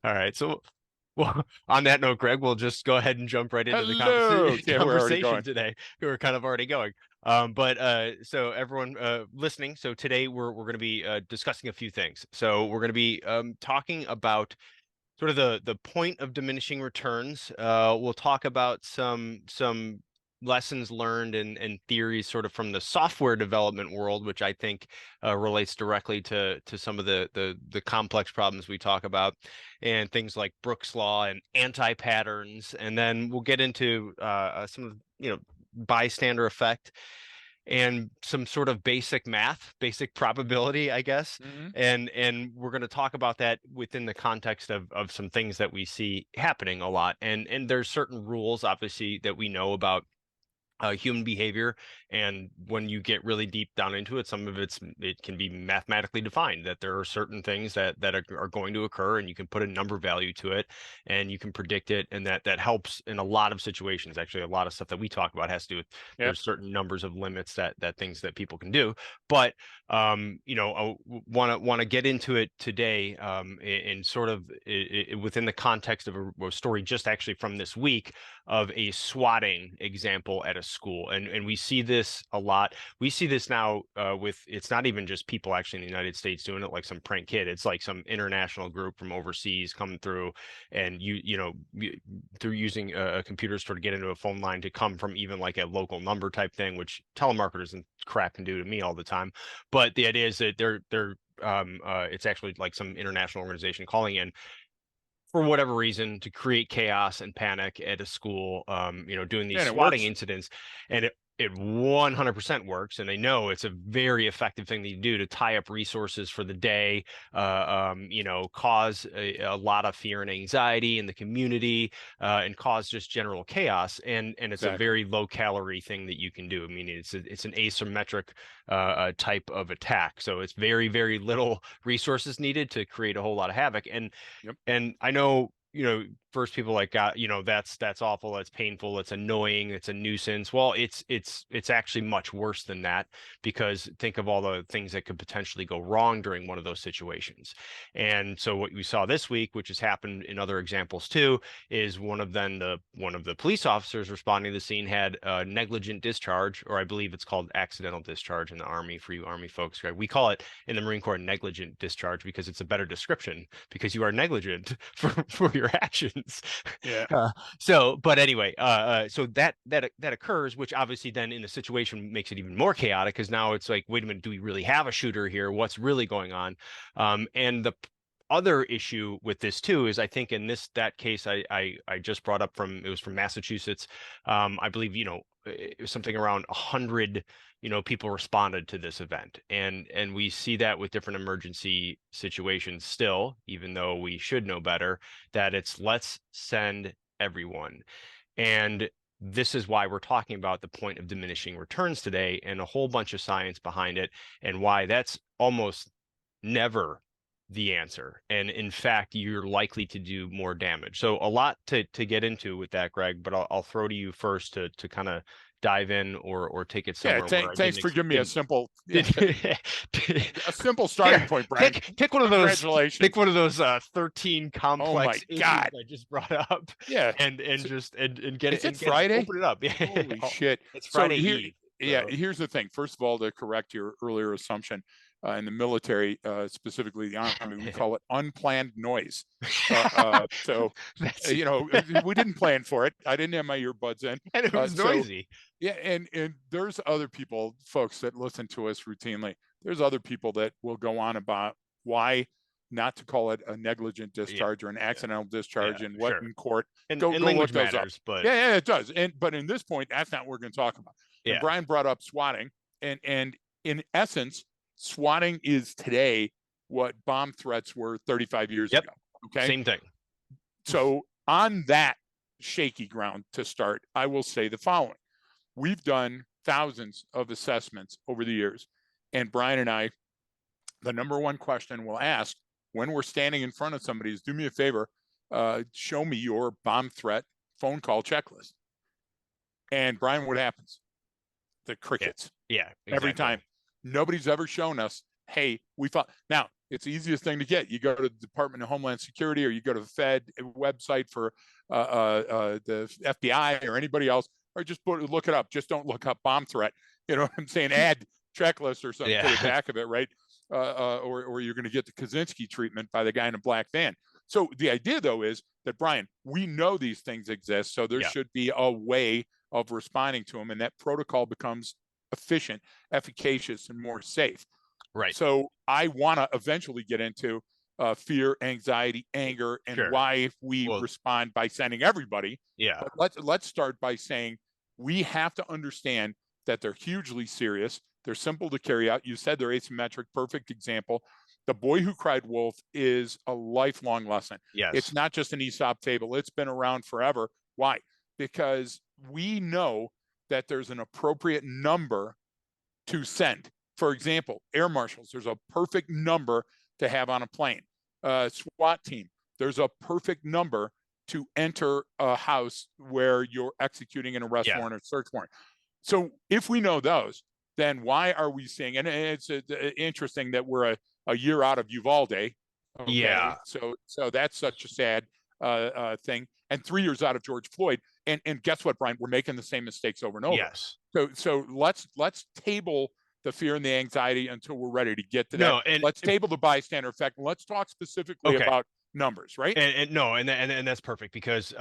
All right. So, well, on that note, Greg, we'll just go ahead and jump right into the Hello. Yeah, we're already conversation going. today. We're kind of already going. But so everyone listening, so today we're going to be discussing a few things. So we're going to be talking about sort of the point of diminishing returns. We'll talk about some lessons learned and theories sort of from the software development world, which I think relates directly to some of the complex problems we talk about, and things like Brooks law and anti-patterns. And then we'll get into some of bystander effect and some sort of basic math, basic probability, I guess. Hmm. And we're going to talk about that within the context of some things that we see happening a lot. And there's certain rules, obviously, that we know about human behavior. And when you get really deep down into it, some of it can be mathematically defined that there are certain things that are going to occur, and you can put a number value to it, and you can predict it, and that helps in a lot of situations. Actually, a lot of stuff that we talk about has to do with Yep. there's certain numbers of limits that things that people can do. But I want to get into it today, in sort of within the context of a story just actually from this week of a swatting example at a school. And we see this a lot. We see this now with, it's not even just people actually in the United States doing it like some prank kid. It's like some international group from overseas coming through, and through using a computer to get into a phone line to come from even like a local number type thing, which telemarketers and crap can do to me all the time. But the idea is that it's actually like some international organization calling in for whatever reason to create chaos and panic at a school, doing these And it swatting works. incidents. And it 100% works, and they know it's a very effective thing to do to tie up resources for the day, cause a lot of fear and anxiety in the community, and cause just general chaos. And it's a Exactly. very low calorie thing that you can do. I mean, it's an asymmetric type of attack, so it's very, very little resources needed to create a whole lot of havoc. Yep. And I know, first people like, God, that's awful, that's painful, it's annoying, it's a nuisance. Well, it's actually much worse than that, because think of all the things that could potentially go wrong during one of those situations. And so what we saw this week, which has happened in other examples too, is one of the police officers responding to the scene had a negligent discharge, or I believe it's called accidental discharge in the Army, for you Army folks, right? We call it in the Marine Corps negligent discharge because it's a better description, because you are negligent for your actions. Yeah. But anyway, so that occurs, which obviously then in a situation makes it even more chaotic, because now it's like, wait a minute, do we really have a shooter here? What's really going on? And the other issue with this too is, I think in that case I just brought up, it was from Massachusetts. I believe, it was something around 100 people responded to this event, and we see that with different emergency situations still, even though we should know better, that it's let's send everyone. And this is why we're talking about the point of diminishing returns today, and a whole bunch of science behind it, and why that's almost never the answer. And in fact, you're likely to do more damage. So a lot to get into with that, Greg, but I'll throw to you first to kind of dive in, or take it Yeah. somewhere where I Thanks didn't for giving me a didn't simple, did a simple starting here, point, Brian. pick one of those, Congratulations. 13 Oh my complex issues God. I just brought up, Yeah. and So, just and get it, is it and get Friday? open it up. Holy shit. It's So Friday here, Eve. yeah, So here's the thing. First of all, to correct your earlier assumption, in the military, specifically the Army, we call it unplanned noise. So, that's we didn't plan for it. I didn't have my earbuds in. and it was So, noisy. yeah, and there's other people, folks that listen to us routinely. There's other people that will go on about why not to call it a negligent Yeah, discharge or an yeah, accidental discharge yeah, and what sure. in court. And Go look language those up. matters, but Yeah, yeah, it does. But in this point, that's not what we're going to talk about. And yeah, Brian brought up swatting, and in essence, swatting is today what bomb threats were 35 years yep, ago. Okay, same thing. so on that shaky ground to start, I will say the following. We've done thousands of assessments over the years. And Brian and I, the number one question we'll ask when we're standing in front of somebody is, do me a favor, show me your bomb threat phone call checklist. And Brian, what happens? The Yeah, crickets yeah, every exactly. time. Nobody's ever shown us, hey, we thought. Now, It's the easiest thing to get. You go to the Department of Homeland Security, or you go to the Fed website for the FBI or anybody else, or just look it up. Just don't look up bomb threat. You know what I'm saying? Add checklist or something to the back of it, right? Or you're going to get the Kaczynski treatment by the guy in a black van. So the idea, though, is that, Brian, we know these things exist, so there should be a way of responding to them, and that protocol becomes efficient, efficacious, and more safe. Right. So I want to eventually get into fear, anxiety, anger, and why we respond by sending everybody. Yeah. But let's start by saying we have to understand that they're hugely serious. They're simple to carry out. You said they're asymmetric. Perfect example. The Boy Who Cried Wolf is a lifelong lesson. Yes. It's not just an Aesop table. It's been around forever. Why? Because we know that there's an appropriate number to send. For example, air marshals, there's a perfect number to have on a plane. SWAT team, there's a perfect number to enter a house where you're executing an arrest warrant or search warrant. So if we know those, then why are we seeing, and it's interesting that we're a year out of Uvalde. Okay? Yeah. So that's such a sad thing. And 3 years out of George Floyd. And guess what, Brian? We're making the same mistakes over and over. Yes. So let's table the fear and the anxiety until we're ready to get to that. Let's table the bystander effect. Let's talk specifically about numbers, right? And that's perfect, because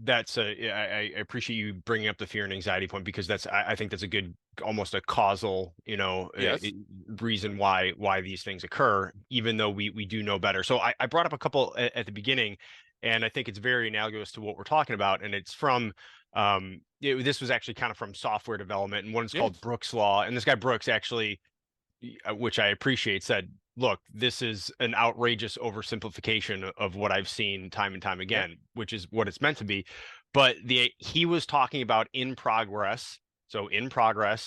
that's I appreciate you bringing up the fear and anxiety point, because that's I think that's a good, almost a causal, reason why these things occur, even though we do know better. So I brought up a couple at the beginning, and I think it's very analogous to what we're talking about, and it's from this was actually kind of from software development, and one's called Brooks Law. And this guy Brooks actually, which I appreciate, said, look, this is an outrageous oversimplification of what I've seen time and time again, which is what it's meant to be. But he was talking about in progress,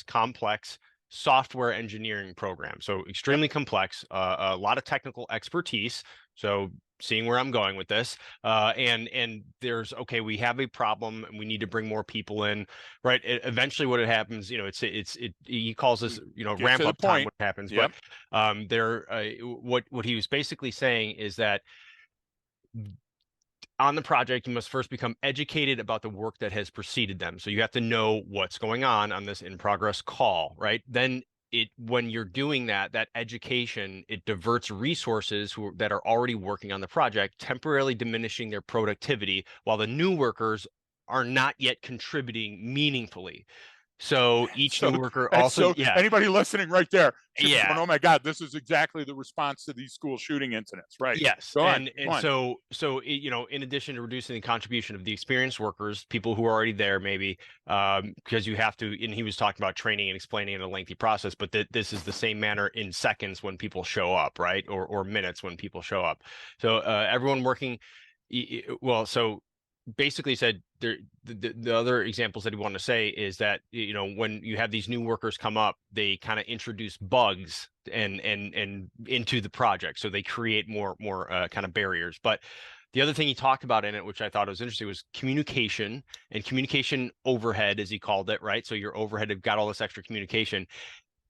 complex software engineering program. So extremely complex, a lot of technical expertise. So seeing where I'm going with this, and there's, we have a problem and we need to bring more people in, right? Eventually what happens, he calls this, ramp up time, what happens. But what he was basically saying is that on the project, you must first become educated about the work that has preceded them. So you have to know what's going on this in progress call, right? Then when you're doing that education, it diverts resources that are already working on the project, temporarily diminishing their productivity, while the new workers are not yet contributing meaningfully. So each new worker also, anybody listening right there, going, oh my God, this is exactly the response to these school shooting incidents, right? Yes. So in addition to reducing the contribution of the experienced workers, people who are already there, maybe, because you have to, and he was talking about training and explaining in a lengthy process, but this is the same manner in seconds when people show up, right? Or minutes when people show up. So everyone working, so basically said the other examples that he wanted to say is that, when you have these new workers come up, they kind of introduce bugs and into the project. So they create more kind of barriers. But the other thing he talked about in it, which I thought was interesting, was communication and communication overhead, as he called it, right? So your overhead have got all this extra communication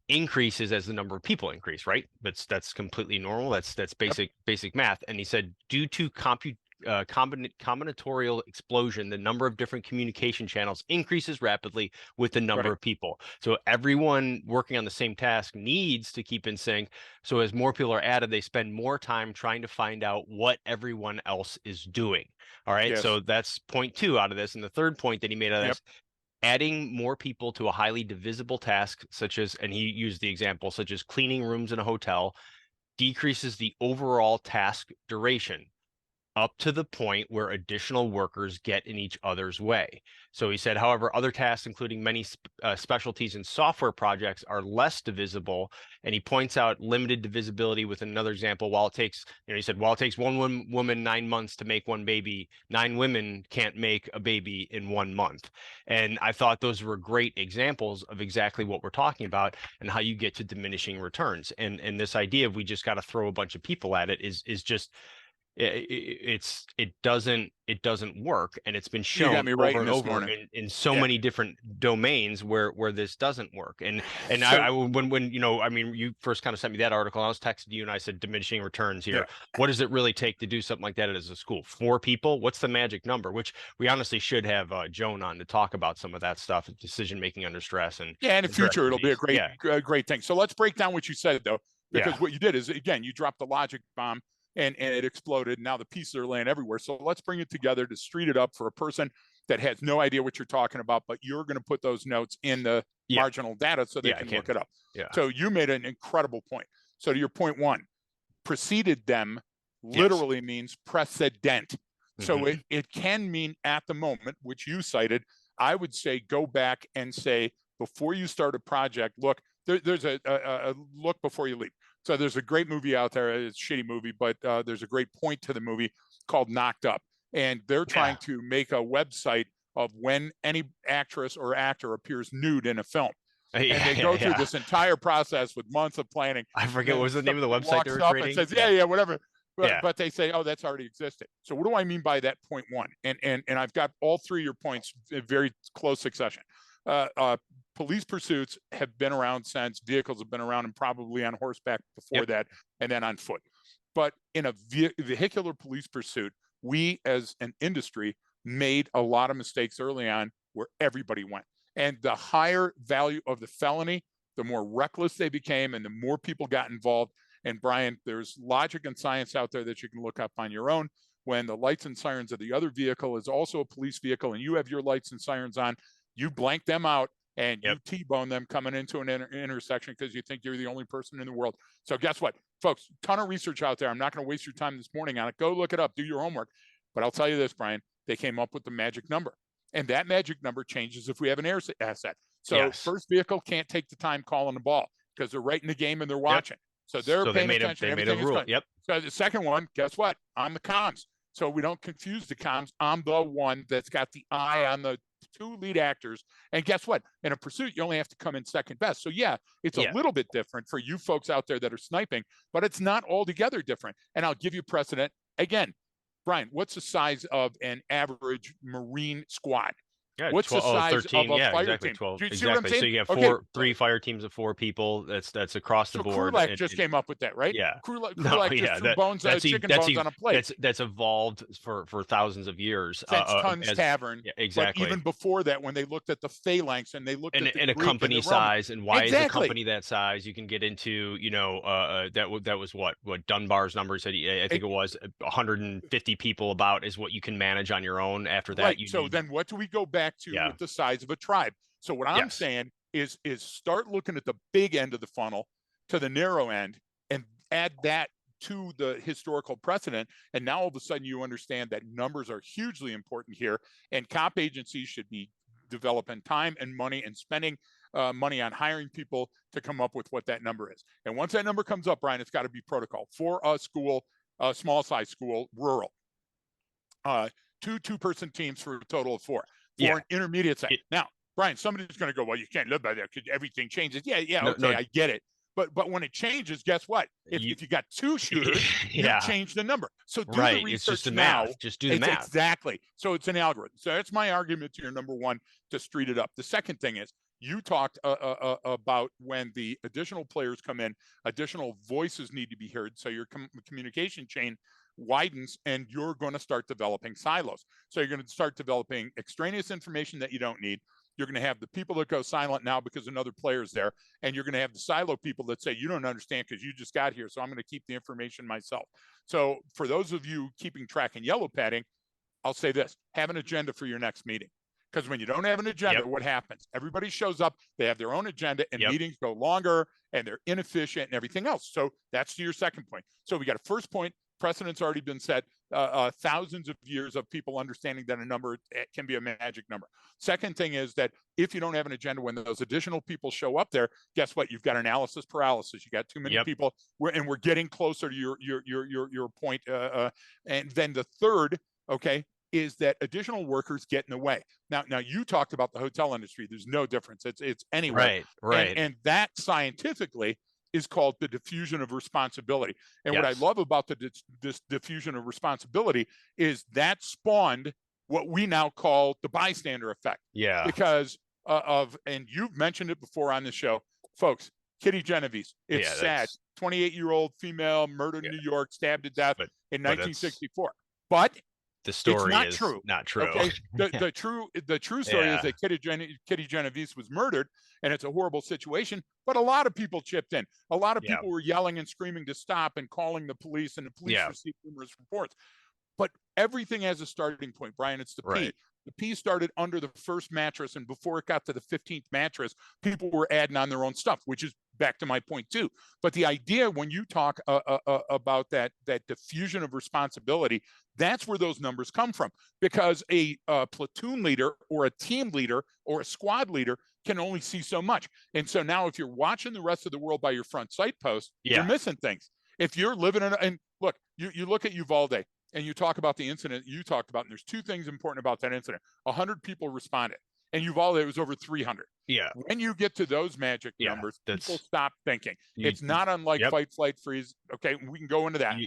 increases as the number of people increase, right? That's completely normal. That's basic math. And he said, due to combinatorial explosion, the number of different communication channels increases rapidly with the number of people. So everyone working on the same task needs to keep in sync. So as more people are added, they spend more time trying to find out what everyone else is doing. All right. So that's point 2 out of this. And the third point that he made out of this, adding more people to a highly divisible task, such as, and he used the example, such as cleaning rooms in a hotel, decreases the overall task duration up to the point where additional workers get in each other's way. So he said, however, other tasks, including many specialties in software projects, are less divisible. And he points out limited divisibility with another example. While it takes, he said, while it takes one woman 9 months to make one baby, 9 women can't make a baby in 1 month. And I thought those were great examples of exactly what we're talking about and how you get to diminishing returns. And this idea of we just got to throw a bunch of people at it is just, it doesn't work, and it's been You got shown me over writing and this over morning. in so Yeah. many different domains where this doesn't work. And So when I mean, you first kind of sent me that article, I was texting you and I said diminishing returns yeah. here. What does it really take to do something like that as a school? Four people? What's the magic number? Which we honestly should have Joan on to talk about some of that stuff, decision making under stress Yeah, in the and her future it'll be a expertise. great, Yeah, great thing. So let's break down what you said though, yeah, because what you did is again you dropped the logic bomb and it exploded. Now the pieces are laying everywhere. So let's bring it together to street it up for a person that has no idea what you're talking about, but you're going to put those notes in the yeah, marginal data so they yeah. I can can. look it up. Yeah. So you made an incredible point. So to your point one, preceded them Yes. literally means precedent. So Hmm. it can mean at the moment, which you cited. I would say go back and say, before you start a project, look, there's a look before you leap. So there's a great movie out there. It's a shitty movie, but there's a great point to the movie called Knocked Up. And they're Yeah. trying to make a website of when any actress or actor appears nude in a film. And Yeah, they yeah, go through yeah. this entire process with months of planning. I And forget what then was the name of the somebody website they walks were up and creating. says, yeah, Yeah, yeah, whatever. But, yeah, but they say, oh, that's already existed. So what do I mean by that point one? And I've got all three of your points in very close succession. Uh, uh, Police pursuits have been around since vehicles have been around and probably on horseback before yep, that and then on foot. But in a vehicular police pursuit, we as an industry made a lot of mistakes early on where everybody went. And the higher value of the felony, the more reckless they became and the more people got involved. And Brian, there's logic and science out there that you can look up on your own. When the lights and sirens of the other vehicle is also a police vehicle and you have your lights and sirens on, you blank them out and yep. you T-bone them coming into an intersection because you think you're the only person in the world. So guess what, folks, ton of research out there. I'm not going to waste your time this morning on it. Go look it up, do your homework. But I'll tell you this, Brian, they came up with the magic number. And that magic number changes if we have an air asset. So Yes. first vehicle can't take the time calling the ball because they're right in the game and they're Yep. watching. So they're So paying attention. they made a Everything is rule. going. Yep. So the second one, guess what? I'm the comms. So we don't confuse the comms. I'm the one that's got the eye on the two lead actors. And guess what? In a pursuit, you only have to come in second best. So yeah, it's a Yeah. little bit different for you folks out there that are sniping, but it's not altogether different. And I'll give you precedent again. Brian, what's the size of an average Marine squad? Yeah. What's the 12, oh, size of 13. a Yeah, fire exactly. team? 12. Do you see what I'm Exactly. So saying? you have Okay, three fire teams of four people. That's across the so board. Krulak just came up with that, right? Yeah. No, Krulak just yeah, threw bones, chicken bones on a plate that's evolved for thousands of years. since Tun's As Tavern. yeah, But exactly. even before that, when they looked at the phalanx and they looked at the And a Greek and company the Roman, size, and why is a exactly. company that size? You can get into, that was what Dunbar's number said. I think It, it was 150 people about is what you can manage on your own. After that, right. you So need, then, what do we go back to yeah, with the size of a tribe? So what I'm yes, saying is start looking at the big end of the funnel to the narrow end and add that to the historical precedent. And now all of a sudden you understand that numbers are hugely important here, and cop agencies should be developing time and money and spending money on hiring people to come up with what that number is. And once that number comes up, Brian, it's got to be protocol for a school, a small size school, rural. Uh, two-person teams for a total of four for yeah. an intermediate site. It, Now, Brian, somebody's going to go, well, you can't live by that because everything changes. Yeah, yeah, no, okay, no, I get it. But when it changes, guess what? you, If you got two shooters, you've yeah, changed the number. So do the right. It's just research the now. math. Just do the It's math. exactly. So it's an algorithm. So that's my argument to your number one to street it up. The second thing is you talked about when the additional players come in, additional voices need to be heard. So your communication chain widens and you're going to start developing silos. So you're going to start developing extraneous information that you don't need. You're going to have the people that go silent now because another player is there. And you're going to have the silo people that say, you don't understand because you just got here. So I'm going to keep the information myself. So for those of you keeping track and yellow padding, I'll say this, have an agenda for your next meeting. Because when you don't have an agenda, Yep. what happens? Everybody shows up, they have their own agenda, and Yep. meetings go longer and they're inefficient and everything else. So that's to your second point. So we got a first point, precedent's already been set, thousands of years of people understanding that a number can be a magic number. Second thing is that if you don't have an agenda, when those additional people show up there, guess what? You've got analysis paralysis. You got too many Yep. people, and we're getting closer to your point. And then the third, okay, is that additional workers get in the way. Now you talked about the hotel industry. There's no difference. It's anywhere, Right. Right. and that scientifically is called the diffusion of responsibility. And what I Yes. love about this diffusion of responsibility is that spawned what we now call the bystander effect. Yeah. Because and you've mentioned it before on the show, folks, Kitty Genovese. It's Yeah. sad. 28-year-old female murdered in New York, stabbed to death in but it's 1964. But the it's story not is true. not true. Okay. The true story is Yeah. that Kitty Genovese was murdered, and it's a horrible situation. But a lot of people chipped in. A lot of Yeah. people were yelling and screaming to stop and calling the police, and the police Yeah. received numerous reports. But everything has a starting point, Brian. It's the P. Right. The P started under the first mattress, and before it got to the 15th mattress, people were adding on their own stuff, which is back to my point too. But the idea when you talk about that diffusion of responsibility, that's where those numbers come from. Because a platoon leader or a team leader or a squad leader can only see so much. And so now if you're watching the rest of the world by your front sight post, you're missing things. If you're living in, and look, you look at Uvalde, and you talk about the incident you talked about, and there's two things important about that incident. 100 people responded, and Uvalde, it was over 300. Yeah. When you get to those magic numbers, people stop thinking. It's not unlike fight, flight, freeze. Okay, we can go into that.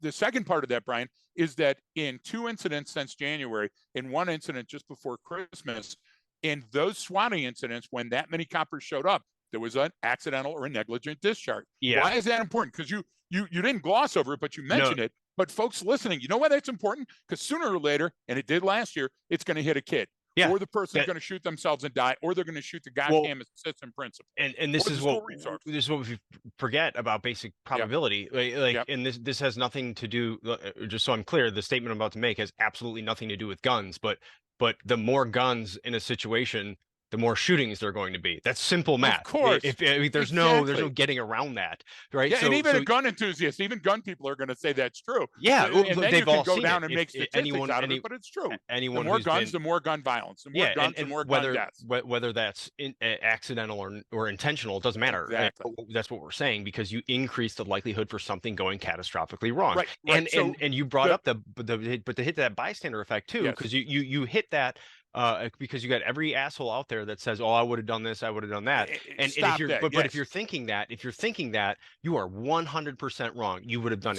The second part of that, Brian, is that in 2 incidents since January, in 1 incident just before Christmas, in those swatting incidents, when that many coppers showed up, there was an accidental or a negligent discharge. Yeah. Why is that important? Because you didn't gloss over it, but you mentioned it. But folks listening, you know why that's important? Because sooner or later, and it did last year, it's going to hit a kid. Yeah. Or the person's going to shoot themselves and die, or they're going to shoot the goddamn assistant principal. And this is what we forget about basic probability. And this has nothing to do. Just so I'm clear, the statement I'm about to make has absolutely nothing to do with guns. But the more guns in a situation, the more shootings there are going to be. That's simple math. Of course. There's no getting around that, right? Yeah, and even a gun enthusiast, even gun people are going to say that's true. Yeah, and then you can go down and make statistics out of it, but it's true. Anyone the more guns, the more gun violence. The more guns, the more gun deaths. Whether that's accidental or intentional, it doesn't matter. Exactly. That's what we're saying, because you increase the likelihood for something going catastrophically wrong. Right. And you brought up to hit that bystander effect too, because you hit that. Because you got every asshole out there that says, "Oh, I would have done this, I would have done that," and if you're, but if you're thinking that, you are 100% wrong. You would have done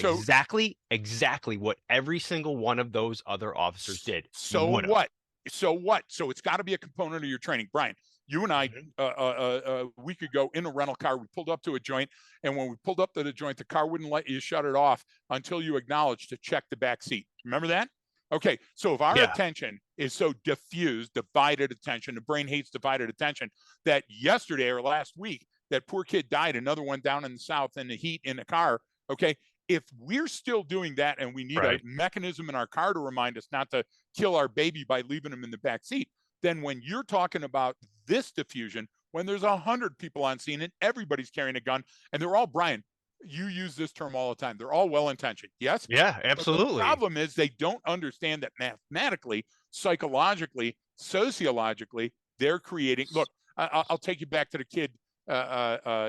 exactly what every single one of those other officers did. So what? So it's got to be a component of your training, Brian. You and I, a week ago in a rental car, we pulled up to a joint, and when we pulled up to the joint, the car wouldn't let you shut it off until you acknowledged to check the back seat. Remember that? Okay, so if our attention is so diffused, divided attention, the brain hates divided attention, that yesterday or last week, that poor kid died, another one down in the South in the heat in the car, okay, if we're still doing that and we need a mechanism in our car to remind us not to kill our baby by leaving him in the back seat, then when you're talking about this diffusion, when there's 100 people on scene and everybody's carrying a gun, and they're all, Brian, you use this term all the time. They're all well-intentioned. Yes? Yeah, absolutely. But the problem is they don't understand that mathematically, psychologically, sociologically, they're creating. Look, I'll take you back to the kid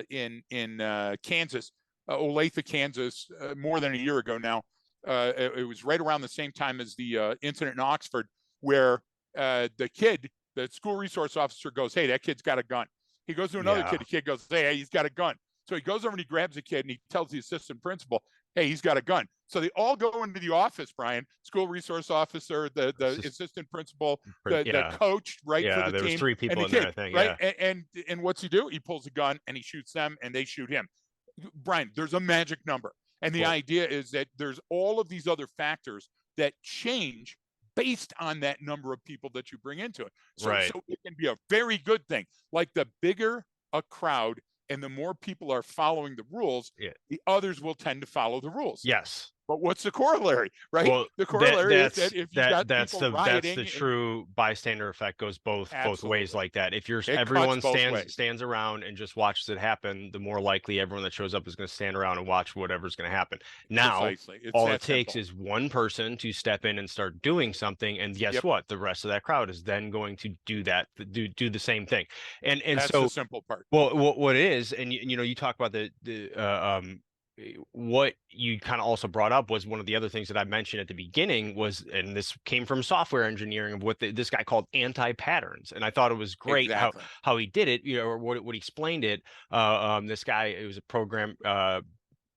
in Kansas, Olathe, Kansas, more than a year ago now. It was right around the same time as the incident in Oxford, where the school resource officer goes, "Hey, that kid's got a gun." He goes to another kid. The kid goes, "Hey, he's got a gun." So he goes over and he grabs a kid and he tells the assistant principal, "Hey, he's got a gun." So they all go into the office, Brian, school resource officer, the assistant principal, the coach, right? Yeah, for the there team, was 3 people in there, I think. Right. Yeah. And what's he do? He pulls a gun and he shoots them and they shoot him. Brian, there's a magic number. And the idea is that there's all of these other factors that change based on that number of people that you bring into it. So it can be a very good thing. Like the bigger a crowd and the more people are following the rules, the others will tend to follow the rules. Yes. But what's the corollary, right? Well, the corollary is that if you got that's people rioting, the true bystander effect goes both ways like that. If everyone stands around and just watches it happen, the more likely everyone that shows up is going to stand around and watch whatever's going to happen. Now, all it takes is one person to step in and start doing something, and guess what? The rest of that crowd is then going to do that, do the same thing. And that's so the simple part. Well, what it is, and you talk about what you kind of also brought up was one of the other things that I mentioned at the beginning was, and this came from software engineering, of what this guy called anti-patterns. And I thought it was great Exactly. how he did it, or what he explained it. This guy, it was a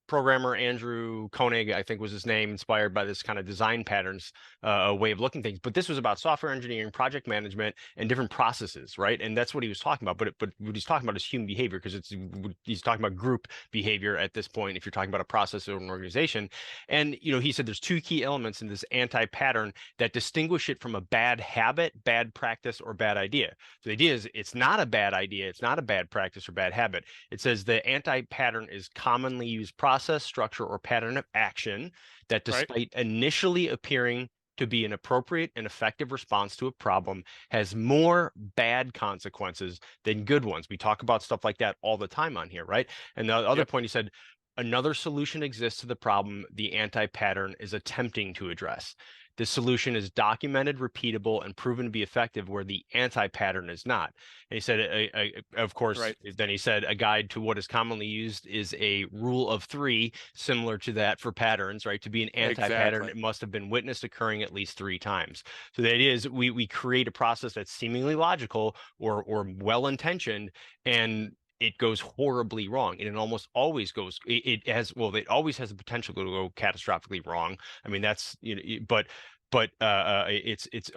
programmer Andrew Koenig, I think was his name, inspired by this kind of design patterns way of looking things. But this was about software engineering, project management, and different processes, right? And that's what he was talking about. But what he's talking about is human behavior, because he's talking about group behavior at this point. If you're talking about a process or an organization, and he said there's two key elements in this anti-pattern that distinguish it from a bad habit, bad practice, or bad idea. So the idea is it's not a bad idea, it's not a bad practice or bad habit. It says the anti-pattern is commonly used process, structure, or pattern of action that, Right. despite initially appearing to be an appropriate and effective response to a problem, has more bad consequences than good ones. We talk about stuff like that all the time on here, right? And the other Yep. point, he said, another solution exists to the problem the anti-pattern is attempting to address. This solution is documented, repeatable, and proven to be effective where the anti-pattern is not. And he said, of course, Right. then he said, a guide to what is commonly used is a rule of three, similar to that for patterns, right? To be an anti-pattern, Exactly. it must have been witnessed occurring at least 3 times. So the idea is we create a process that's seemingly logical or well-intentioned, and it goes horribly wrong, and it almost always goes, it always has the potential to go catastrophically wrong. I mean, that's, it's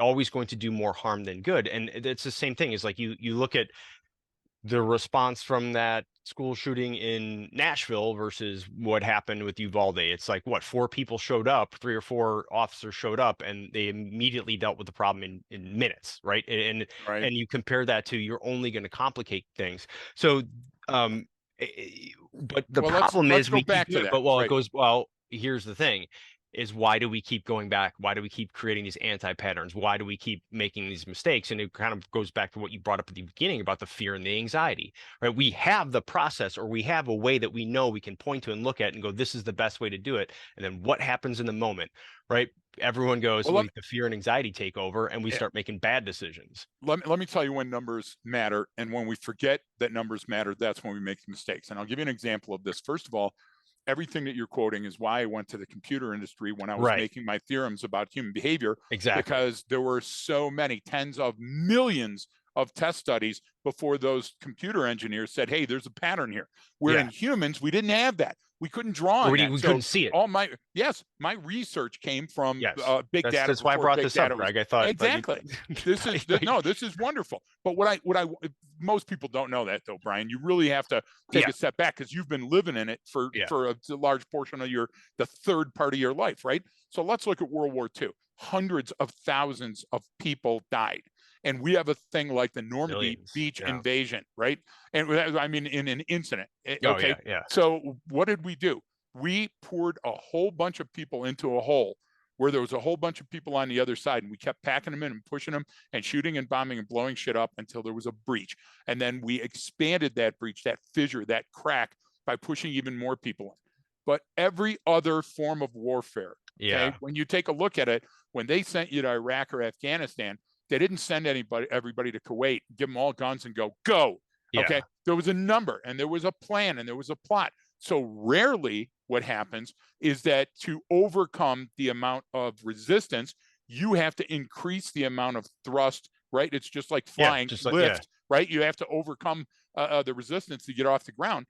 always going to do more harm than good. And it's the same thing. Is like you look at the response from that school shooting in Nashville versus what happened with Uvalde. It's like, what, 4 people showed up, 3 or 4 officers showed up, and they immediately dealt with the problem in minutes, right? Right. And you compare that to, you're only going to complicate things. So, but the Well, let's problem let's is go we keep back to doing it. that. But well, it Right. goes well. Here's the thing: is why do we keep going back? Why do we keep creating these anti-patterns? Why do we keep making these mistakes? And it kind of goes back to what you brought up at the beginning about the fear and the anxiety, right? We have the process, or we have a way that we know we can point to and look at and go, this is the best way to do it. And then what happens in the moment, right? Everyone goes, Well, well, the fear and anxiety take over, and we eh, start making bad decisions. let me tell you when numbers matter, and when we forget that numbers matter, that's when we make mistakes. And I'll give you an example of this. First of all, everything that you're quoting is why I went to the computer industry when I was Right. making my theorems about human behavior, Exactly. because there were so many tens of millions of test studies before those computer engineers said, hey, there's a pattern here. Where Yeah. in humans, we didn't have that. We couldn't draw Or on we that. So couldn't see it. my research came from Yes. big data That's why I before brought big this up, data was Greg. I thought, exactly. This is no, this is wonderful. But what I most people don't know that though, Brian. You really have to take yeah. a step back because you've been living in it for Yeah. a large portion of the third part of your life, right? So let's look at World War II. Hundreds of thousands of people died. And we have a thing like the Normandy Millions. beach Yeah. invasion, right? And I mean, in an incident. Oh, Okay. yeah. Yeah. So what did we do? We poured a whole bunch of people into a hole where there was a whole bunch of people on the other side, and we kept packing them in and pushing them and shooting and bombing and blowing shit up until there was a breach. And then we expanded that breach, that fissure, that crack, by pushing even more people in. But every other form of warfare, okay, Yeah. when you take a look at it, when they sent you to Iraq or Afghanistan, they didn't send everybody to Kuwait, give them all guns and go. Okay, Yeah. there was a number and there was a plan and there was a plot. So rarely what happens is that to overcome the amount of resistance, you have to increase the amount of thrust, right? It's just like Yeah. flying, Just like, yeah. lift, right? You have to overcome the resistance to get off the ground.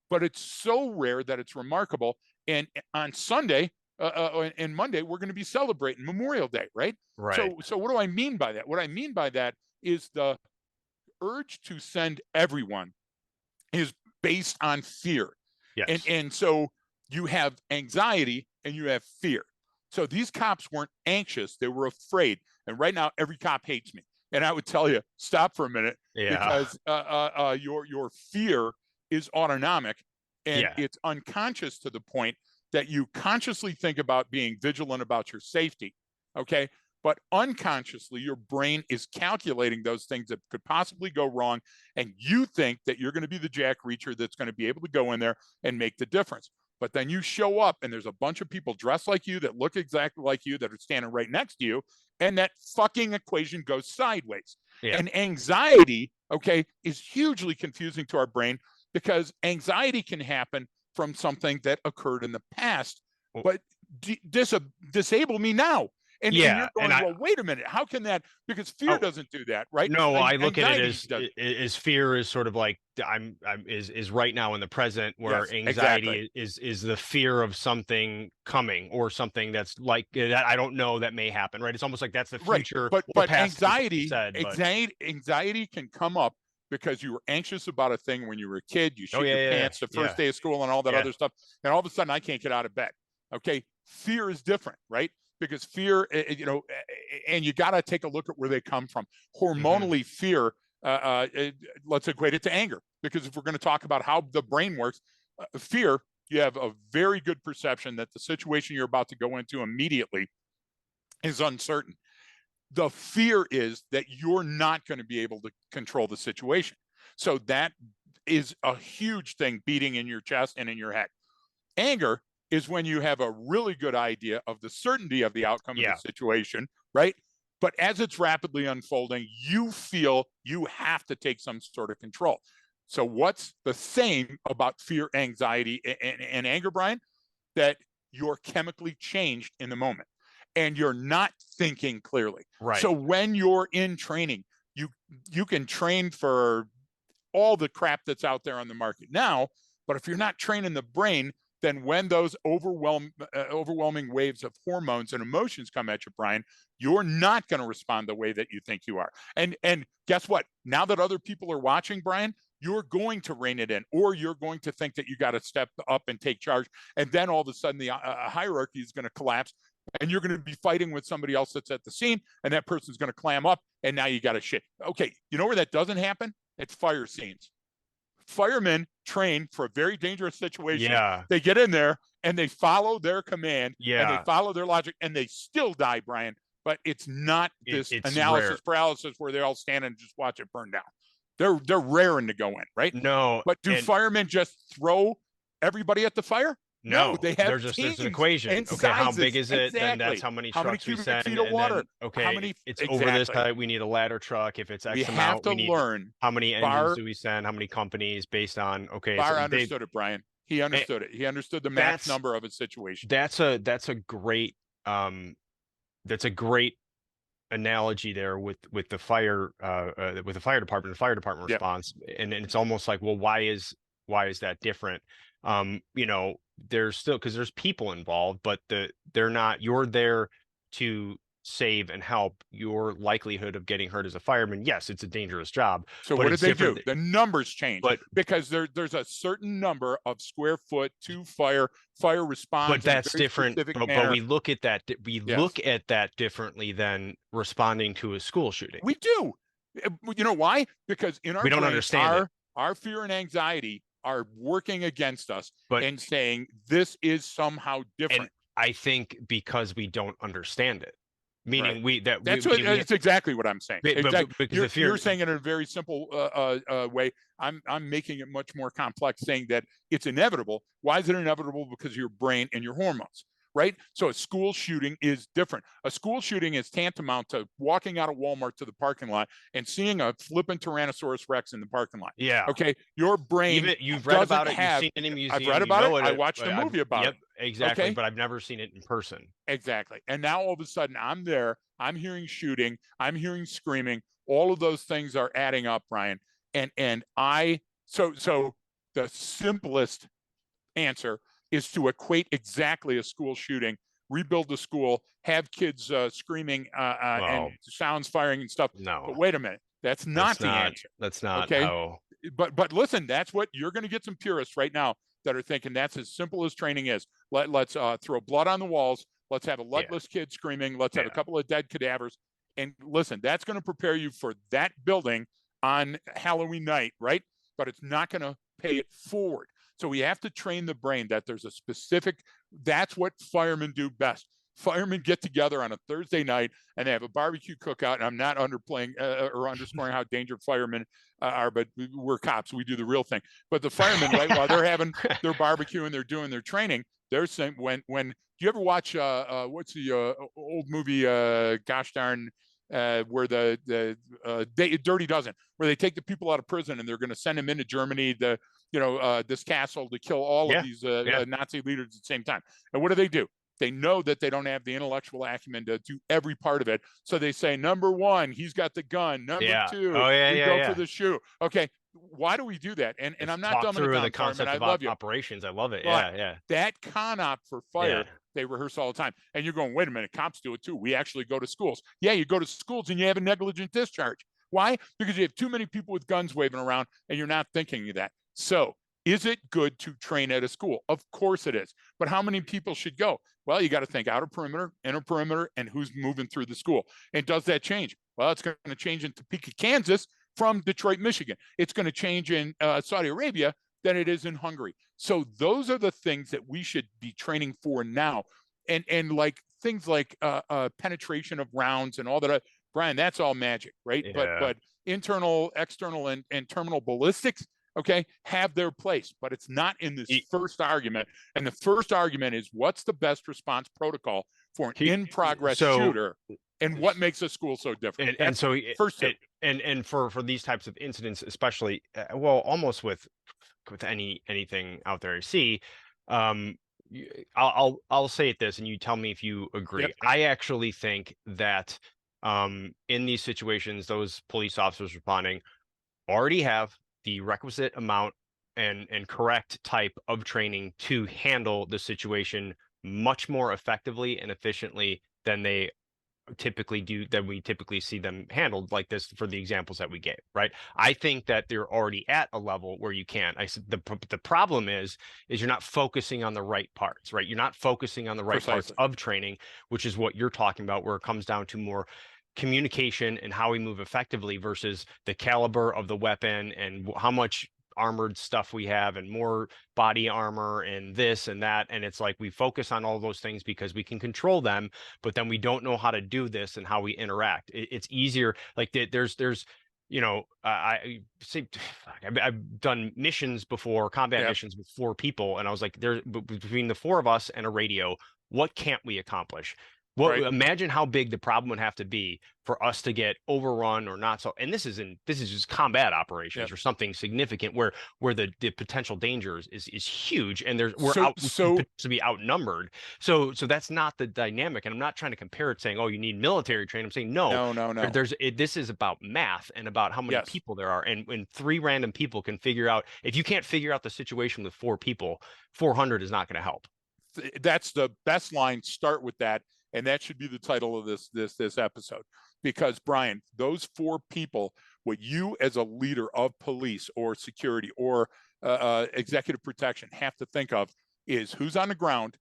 But it's so rare that it's remarkable. And on Sunday and Monday, we're going to be celebrating Memorial Day, right? Right. So what do I mean by that? What I mean by that is the urge to send everyone is based on fear. Yes. And so you have anxiety and you have fear. So these cops weren't anxious, they were afraid. And right now, every cop hates me. And I would tell you, stop for a minute, Yeah. because your fear is autonomic and Yeah. it's unconscious to the point that you consciously think about being vigilant about your safety. Okay. But unconsciously, your brain is calculating those things that could possibly go wrong. And you think that you're going to be the Jack Reacher that's going to be able to go in there and make the difference. But then you show up and there's a bunch of people dressed like you that look exactly like you that are standing right next to you. And that fucking equation goes sideways. Yeah. And anxiety, okay, is hugely confusing to our brain because anxiety can happen from something that occurred in the past, Well, but disable me now. And yeah, you're going, well, wait a minute, how can that? Because fear oh, doesn't do that, right? no, I look at it Anxiety does. as fear is sort of like is right now in the present, where Yes, exactly. anxiety is the fear of something coming or something that's like that I don't know that may happen, right? It's almost like that's the Right. future or But past, like you said, but anxiety can come up because you were anxious about a thing when you were a kid. You oh shit yeah, your yeah, pants the first yeah, day of school and all that yeah. other stuff. And all of a sudden I can't get out of bed. Okay. Fear is different, right? Because fear, and you got to take a look at where they come from. Hmm. Hormonally, fear, let's equate it to anger. Because if we're going to talk about how the brain works, fear, you have a very good perception that the situation you're about to go into immediately is uncertain. The fear is that you're not going to be able to control the situation. So that is a huge thing beating in your chest and in your head. Anger is when you have a really good idea of the certainty of the outcome of the Yeah, situation, right? But as it's rapidly unfolding, you feel you have to take some sort of control. So, what's the same about fear, anxiety, and anger, Brian? That you're chemically changed in the moment and you're not thinking clearly. So, right. when you're in training, you you can train for all the crap that's out there on the market now. But if you're not training the brain, then when those overwhelming waves of hormones and emotions come at you, Brian, you're not going to respond the way that you think you are. And guess what? Now that other people are watching, Brian, you're going to rein it in, or you're going to think that you got to step up and take charge. And then all of a sudden, the hierarchy is going to collapse, and you're going to be fighting with somebody else that's at the scene, and that person's going to clam up, and now you got to shit. Okay, you know where that doesn't happen? It's fire scenes. Firemen train for a very dangerous situation. Yeah, They get in there and they follow their command and they yeah. follow their logic and they still die, Brian. But it's not this It's rare. analysis paralysis where they all stand and just watch it burn down. They're raring to go in, right? No, But do and firemen just throw everybody at the fire? No, no, they have there's an teams equation. and Okay, how big sizes. is it? Then that's Exactly. how many How many trucks we cubic send, feet of and then water? How okay, many? it's over this Exactly. height. We need a ladder truck. If it's We X have amount, to we need learn. how many engines Bar do we send? How many companies based on okay, Barr they understood it, Brian. He eh, understood it. He understood the max that's number of a situation. that's a great um that's a great analogy there with the fire with the fire department, the fire department Yep. response, and it's almost like, well, why is that different? You know, there's still because there's people involved, but they're not. You're there to save and help. Your likelihood of getting hurt as a fireman, yes, it's a dangerous job, So but what did it's they different. do? The numbers change But because there's a certain number of square foot to fire. Fire but responds in a that's very different. specific But manner. we look at that. We Yes, look at that differently than responding to a school shooting. we do. You know why? Because in our We don't brain, understand it, our fear and anxiety are working against us but and saying this is somehow and different. I think because we don't understand it, Right. meaning That's what meaning we it's exactly what I'm saying. Exactly. because if You're you're saying it in a very simple way. I'm making it much more complex, saying that it's inevitable. Why is it inevitable? Because of your brain and your hormones, right? So a school shooting is different. A school shooting is tantamount to walking out of Walmart to the parking lot and seeing a flippant Tyrannosaurus Rex in the parking lot. yeah, Okay, your brain even you've read doesn't about it, you've have. seen it in a I've museum, read you about it. know I it. watched a I've movie about yep, it. exactly, Okay, but I've never seen it in person. exactly. And now all of a sudden I'm there, I'm hearing shooting, I'm hearing screaming, all of those things are adding up, Brian. And I so the simplest answer is to equate exactly a school shooting, rebuild the school, have kids screaming and Well, sounds firing and stuff. But no, wait a minute, that's not the answer. that's not Okay, how. but listen, that's what you're going to get some purists right now that are thinking that's as simple as training is. Let's throw blood on the walls. Let's have a Yeah, legless kid screaming. Let's have a yeah, couple of dead cadavers. And listen, that's going to prepare you for that building on Halloween night, right? But it's not going to pay it forward. So we have to train the brain that there's a specific, that's what firemen do best. Firemen get together on a Thursday night and they have a barbecue cookout. And I'm not underplaying or underscoring how dangerous firemen are, but we're cops. We do the real thing. But the firemen, right, while they're having their barbecue and they're doing their training, they're saying when do you ever watch what's the old movie? Gosh darn, where the Dirty Dozen, where they take the people out of prison and they're going to send them into Germany. this castle to kill all of Yeah. these Yeah. Nazi leaders at the same time. And what do? They know that they don't have the intellectual acumen to do every part of it. So they say, number one, he's got the gun. Number Yeah. two, Oh, yeah, we yeah, go for yeah. the shoe. Okay, why do we do that? And It's I'm not talk dumbing it through the down, Carmen. concept I of love you. operations. I love it. But Yeah, yeah. that con op for fire, Yeah. they rehearse all the time. And you're going, wait a minute, cops do it too. We actually go to schools. Yeah, you go to schools and you have a negligent discharge. Why? Because you have too many people with guns waving around and you're not thinking of that. So is it good to train at a school? Of course it is. But how many people should go? Well, you got to think outer perimeter, inner perimeter, and who's moving through the school. And does that change? Well, it's going to change in Topeka, Kansas from Detroit, Michigan. It's going to change in Saudi Arabia than it is in Hungary. So those are the things that we should be training for now. And like things like penetration of rounds and all that. Brian, that's all magic, right? Yeah. But internal, external, and terminal ballistics, okay, have their place, but it's not in this first argument. And the first argument is what's the best response protocol for an in-progress shooter, and what makes a school so different? And so first two. And for these types of incidents, especially, well, almost with anything out there I see, I'll say it this, and you tell me if you agree. Yep. I actually think that in these situations, those police officers responding already have the requisite amount and correct type of training to handle the situation much more effectively and efficiently than we typically see them handled like this for the examples that we gave, right? I think that they're already at a level where you can. I said the problem is you're not focusing on the right parts, right? You're not focusing on the right parts of training, which is what you're talking about, where it comes down to more communication and how we move effectively versus the caliber of the weapon and how much armored stuff we have and more body armor and this and that. And it's like we focus on all those things because we can control them, but then we don't know how to do this and how we interact. It's easier. Like there's I've done missions before, combat missions with 4 people, and I was like, there's between the 4 of us and a radio, what can't we accomplish? Well, imagine how big the problem would have to be for us to get overrun or not. So, and this is just combat operations or something significant where the potential dangers is huge, and we're to be outnumbered. So that's not the dynamic. And I'm not trying to compare it saying, oh, you need military training. I'm saying no. This is about math and about how many people there are, and when 3 random people can figure out. If you can't figure out the situation with 4 people, 400 is not going to help. That's the best line. Start with that. And that should be the title of this episode, because Brian, those 4 people, what you as a leader of police or security or executive protection have to think of is who's on the ground.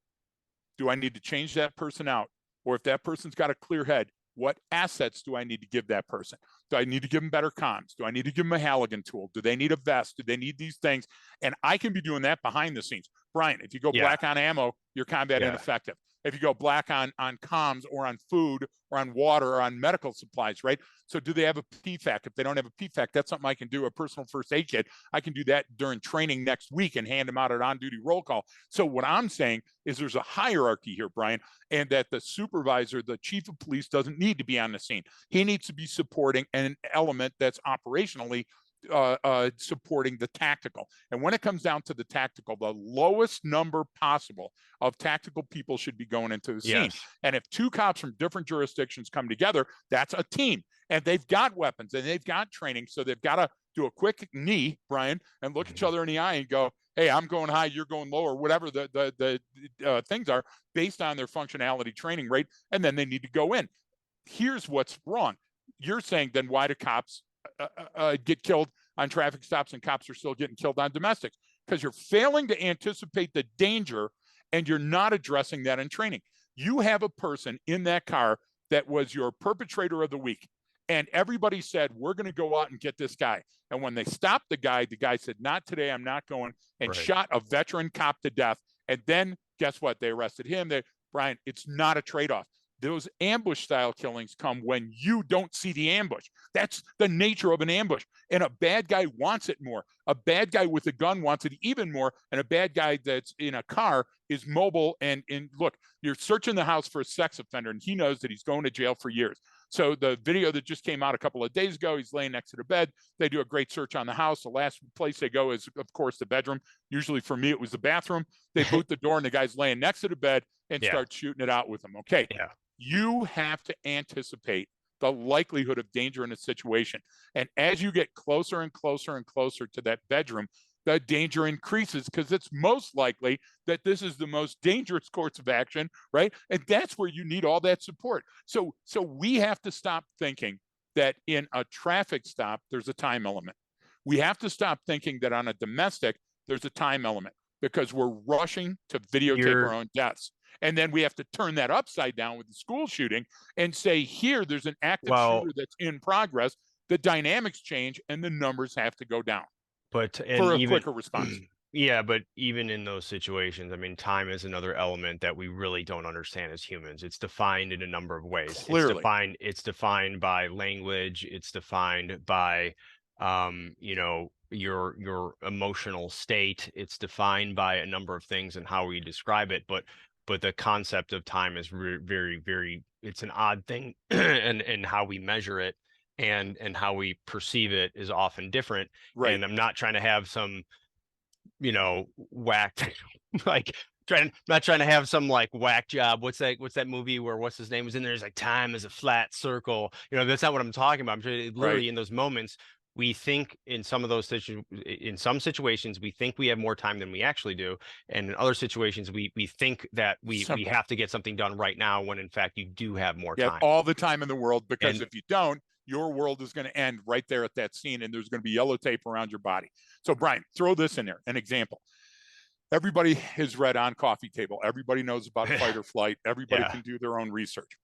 Do I need to change that person out? Or if that person's got a clear head, what assets do I need to give that person? Do I need to give them better comms? Do I need to give them a Halligan tool? Do they need a vest? Do they need these things? And I can be doing that behind the scenes. Brian, if you go black on ammo, you're combat ineffective. If you go black on comms or on food or on water or on medical supplies, right? So do they have a PFAC? If they don't have a PFAC, that's something I can do, a personal first aid kit. I can do that during training next week and hand them out at on-duty roll call. So what I'm saying is there's a hierarchy here, Brian, and that the supervisor, the chief of police, doesn't need to be on the scene. He needs to be supporting an element that's operationally supporting the tactical. And when it comes down to the tactical, the lowest number possible of tactical people should be going into the scene. And if 2 cops from different jurisdictions come together, that's a team. And they've got weapons and they've got training. So they've got to do a quick knee, Brian, and look each other in the eye and go, hey, I'm going high, you're going low, or whatever the things are based on their functionality training rate. And then they need to go in. Here's what's wrong. You're saying, then why do cops get killed on traffic stops and cops are still getting killed on domestics? Because you're failing to anticipate the danger and you're not addressing that in training. You have a person in that car that was your perpetrator of the week, and everybody said, we're going to go out and get this guy. And when they stopped the guy said, not today, I'm not going, and shot a veteran cop to death. And then guess what? They arrested him. Brian, it's not a trade-off. Those ambush style killings come when you don't see the ambush. That's the nature of an ambush. And a bad guy wants it more. A bad guy with a gun wants it even more. And a bad guy that's in a car is mobile. And look, you're searching the house for a sex offender, and he knows that he's going to jail for years. So the video that just came out a couple of days ago, he's laying next to the bed. They do a great search on the house. The last place they go is, of course, the bedroom. Usually for me, it was the bathroom. They boot the door and the guy's laying next to the bed and Yeah. start shooting it out with him. Okay. Yeah. You have to anticipate the likelihood of danger in a situation. And as you get closer and closer and closer to that bedroom, the danger increases because it's most likely that this is the most dangerous course of action, right? And that's where you need all that support. So we have to stop thinking that in a traffic stop, there's a time element. We have to stop thinking that on a domestic, there's a time element because we're rushing to videotape our own deaths. And then we have to turn that upside down with the school shooting and say, here, there's an active shooter that's in progress. The dynamics change and the numbers have to go down for a quicker response. Yeah, but even in those situations, I mean, time is another element that we really don't understand as humans. It's defined in a number of ways. Clearly. It's defined by language. It's defined by, you know, your emotional state. It's defined by a number of things and how we describe it. But the concept of time is very, very, it's an odd thing, and how we measure it and how we perceive it is often different. Right. And I'm not trying to have some, you know, whacked like not trying to have some like whack job. What's that movie where what's his name was in there? It's like time is a flat circle. You know, that's not what I'm talking about. I'm literally in those moments. We think in some of those in some situations we think we have more time than we actually do, and in other situations we think that we have to get something done right now when in fact you do have more time. All the time in the world, because if you don't, your world is going to end right there at that scene, and there's going to be yellow tape around your body. So Brian, throw this in there, an example. Everybody has read On Coffee Table. Everybody knows about fight or flight. Everybody can do their own research.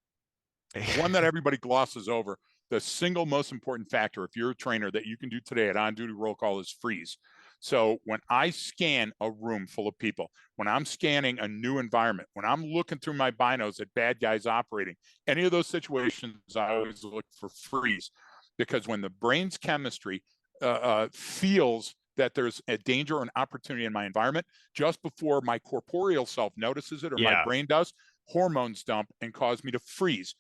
The one that everybody glosses over, the single most important factor, if you're a trainer, that you can do today at On Duty Roll Call is freeze. So when I scan a room full of people, when I'm scanning a new environment, when I'm looking through my binos at bad guys operating, any of those situations, I always look for freeze, because when the brain's chemistry feels that there's a danger or an opportunity in my environment, just before my corporeal self notices it or my brain does, hormones dump and cause me to freeze.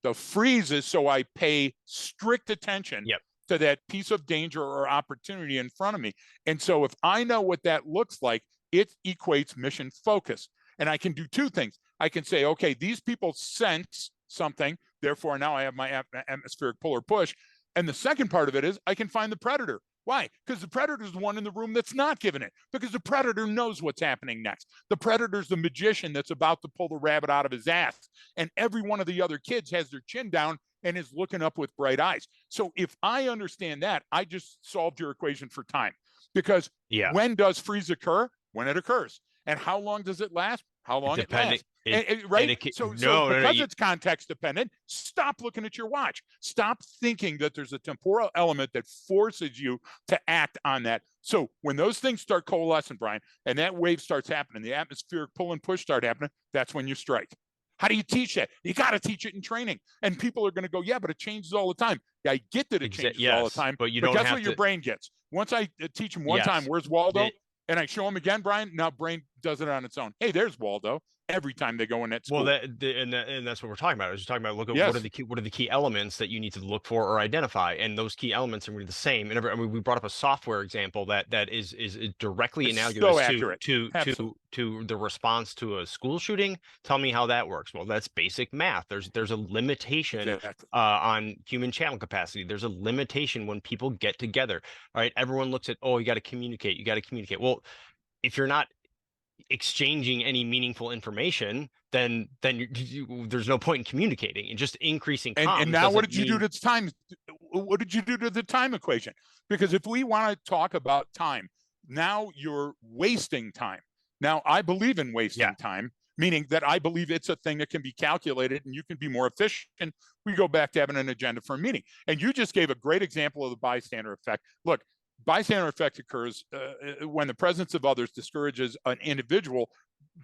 The freeze is so I pay strict attention to that piece of danger or opportunity in front of me. And so if I know what that looks like, it equates mission focus. And I can do two things. I can say, okay, these people sense something, therefore now I have my atmospheric pull or push. And the second part of it is I can find the predator. Why? Because the predator is the one in the room that's not giving it, because the predator knows what's happening next. The predator's the magician that's about to pull the rabbit out of his ass. And every one of the other kids has their chin down and is looking up with bright eyes. So if I understand that, I just solved your equation for time. Because when does freeze occur? When it occurs. And how long does it last? How long it lasts. Because it's context dependent, stop looking at your watch. Stop thinking that there's a temporal element that forces you to act on that. So when those things start coalescing, Brian, and that wave starts happening, the atmospheric pull and push start happening, that's when you strike. How do you teach that? You got to teach it in training. And people are going to go, yeah, but it changes all the time. Yeah, I get that it changes all the time, but guess what your brain gets? Once I teach them one time, where's Waldo? And I show them again, Brian, now brain does it on its own. Hey, there's Waldo. Every time they go in that school. Well, and that's what we're talking about. I was just talking about, look at what are the key elements that you need to look for or identify, and those key elements are really the same. And I mean, we brought up a software example that is directly analogous to the response to a school shooting. Tell me how that works. Well, that's basic math. There's a limitation on human channel capacity. There's a limitation when people get together. All right, everyone looks at, oh, you got to communicate. You got to communicate. Well, if you're not exchanging any meaningful information, then there's no point in communicating, and just increasing comms. And now what did you do to the time? What did you do to the time equation? Because if we want to talk about time, now you're wasting time. Now I believe in wasting time, meaning that I believe it's a thing that can be calculated and you can be more efficient. We go back to having an agenda for a meeting. And you just gave a great example of the bystander effect. Look, bystander effect occurs when the presence of others discourages an individual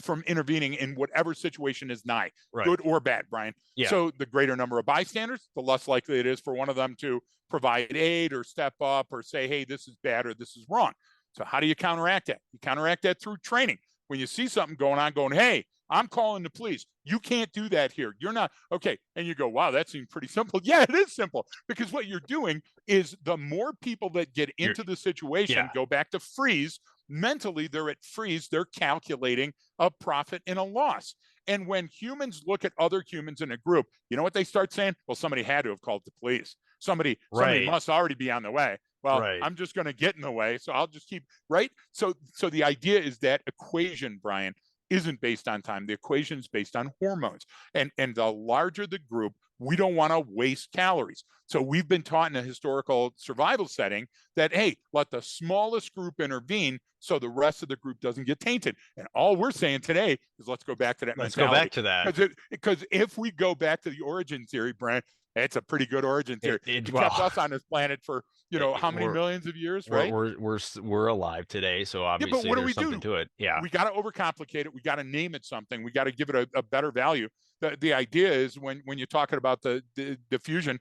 from intervening in whatever situation is nigh, good or bad, Brian. So the greater number of bystanders, the less likely it is for one of them to provide aid or step up or say, hey, this is bad or this is wrong. So how do you counteract that? You counteract that through training. When you see something going on, hey, I'm calling the police. You can't do that here. You're not okay. And you go, wow, that seems pretty simple. Yeah, it is simple, because what you're doing is the more people that get You're, into the situation yeah, go back to freeze. Mentally, they're at freeze. They're calculating a profit and a loss. And when humans look at other humans in a group, you know what they start saying? Well, somebody had to have called the police. Somebody right, must already be on the way. Well, right. I'm just going to get in the way, so I'll just keep right. So the idea is that equation, Brian, isn't based on time. The equation is based on hormones, and the larger the group, we don't want to waste calories. So we've been taught in a historical survival setting that, hey, let the smallest group intervene so the rest of the group doesn't get tainted. And all we're saying today is let's go back to that Let's go mentality. back to that. Because if we go back to the origin theory, Brian, it's a pretty good origin theory. It kept us on this planet for how many millions of years, right? We're alive today, so Yeah, but obviously what do there's we something do? to it. Yeah, We got to overcomplicate it. We got to name it something. We got to give it a better value. The idea is when you're talking about the diffusion,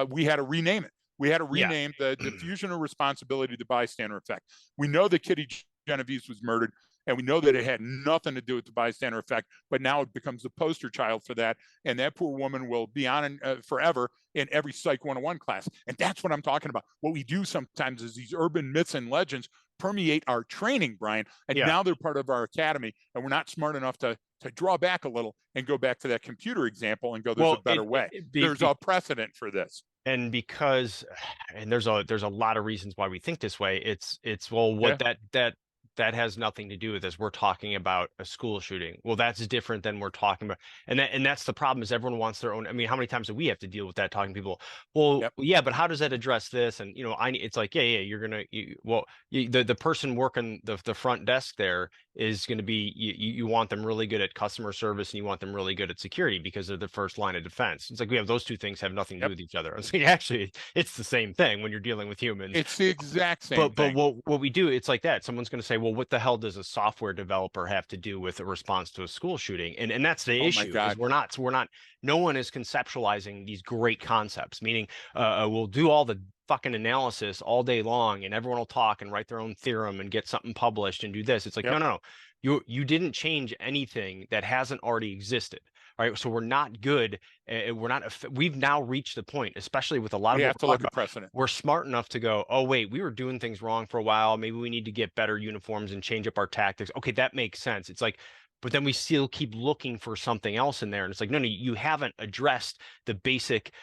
we had to rename it. We had to yeah. rename the diffusion of responsibility to bystander effect. We know that Kitty Genovese was murdered, and we know that it had nothing to do with the bystander effect, but now it becomes the poster child for that. And that poor woman will be on forever in every Psych 101 class. And that's what I'm talking about. What we do sometimes is these urban myths and legends permeate our training, Brian, and Yeah. now they're part of our academy, and we're not smart enough to draw back a little and go back to that computer example and go, there's a better way. There's a precedent for this. And because, and there's a lot of reasons why we think this way. It's well, what that has nothing to do with this. We're talking about a school shooting. Well, that's different than we're talking about. And that's the problem, is everyone wants their own. I mean, how many times do we have to deal with that, talking to people? Well, Yep. yeah, but how does that address this? And it's like, yeah, the person working the front desk there is going to be, you want them really good at customer service, and you want them really good at security, because they're the first line of defense. It's like, we have those two things have nothing to do with each other. It's like, actually, it's the same thing when you're dealing with humans. It's the exact same But thing. what we do, it's like that. Someone's going to say, well, what the hell does a software developer have to do with a response to a school shooting? And that's the Oh my issue, is God. we're not, no one is conceptualizing these great concepts, meaning we'll do all the fucking analysis all day long, and everyone will talk and write their own theorem and get something published and do this. It's like, Yep. no. You didn't change anything that hasn't already existed. All right, so we're not good. We've now reached the point, especially with a lot We of what have to we're look talking at about. precedent. We're smart enough to go, oh wait, we were doing things wrong for a while. Maybe we need to get better uniforms and change up our tactics. Okay, that makes sense. It's like, but then we still keep looking for something else in there, and it's like, no, you haven't addressed the basic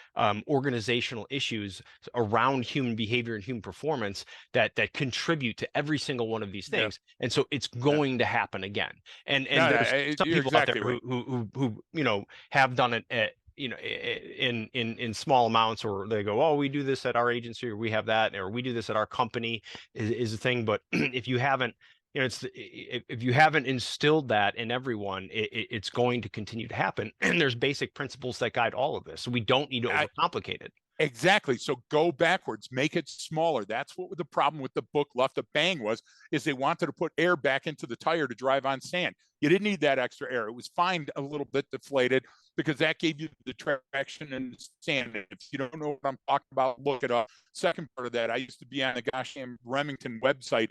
organizational issues around human behavior and human performance that contribute to every single one of these Yeah. things. And so it's going to happen again. And No, there's some you're people out there exactly right. who have done it at, in small amounts, or they go, oh, we do this at our agency, or we have that, or we do this at our company, is a thing. But if you haven't, if you haven't instilled that in everyone, it's going to continue to happen. And there's basic principles that guide all of this, so we don't need to overcomplicate it. Exactly. So go backwards, make it smaller. That's what the problem with the book Left a Bang was, is they wanted to put air back into the tire to drive on sand. You didn't need that extra air. It was fine a little bit deflated, because that gave you the traction and the sand. If you don't know what I'm talking about, look it up. Second part of that, I used to be on the gosh damn Remington website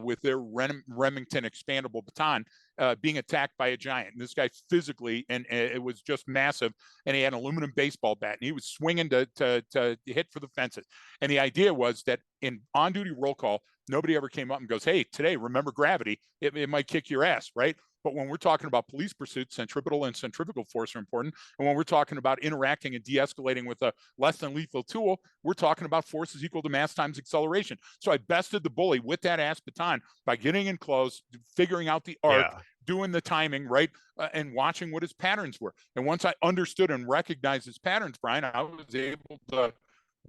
with their Remington expandable baton, being attacked by a giant. And this guy physically, and it was just massive, and he had an aluminum baseball bat, and he was swinging to hit for the fences. And the idea was that in on-duty roll call, nobody ever came up and goes, hey, today, remember gravity. It might kick your ass, right? But when we're talking about police pursuits, centripetal and centrifugal force are important. And when we're talking about interacting and de-escalating with a less than lethal tool, we're talking about force is equal to mass times acceleration. So I bested the bully with that ass baton by getting in close, figuring out the arc, doing the timing, right? And watching what his patterns were. And once I understood and recognized his patterns, Brian, I was able to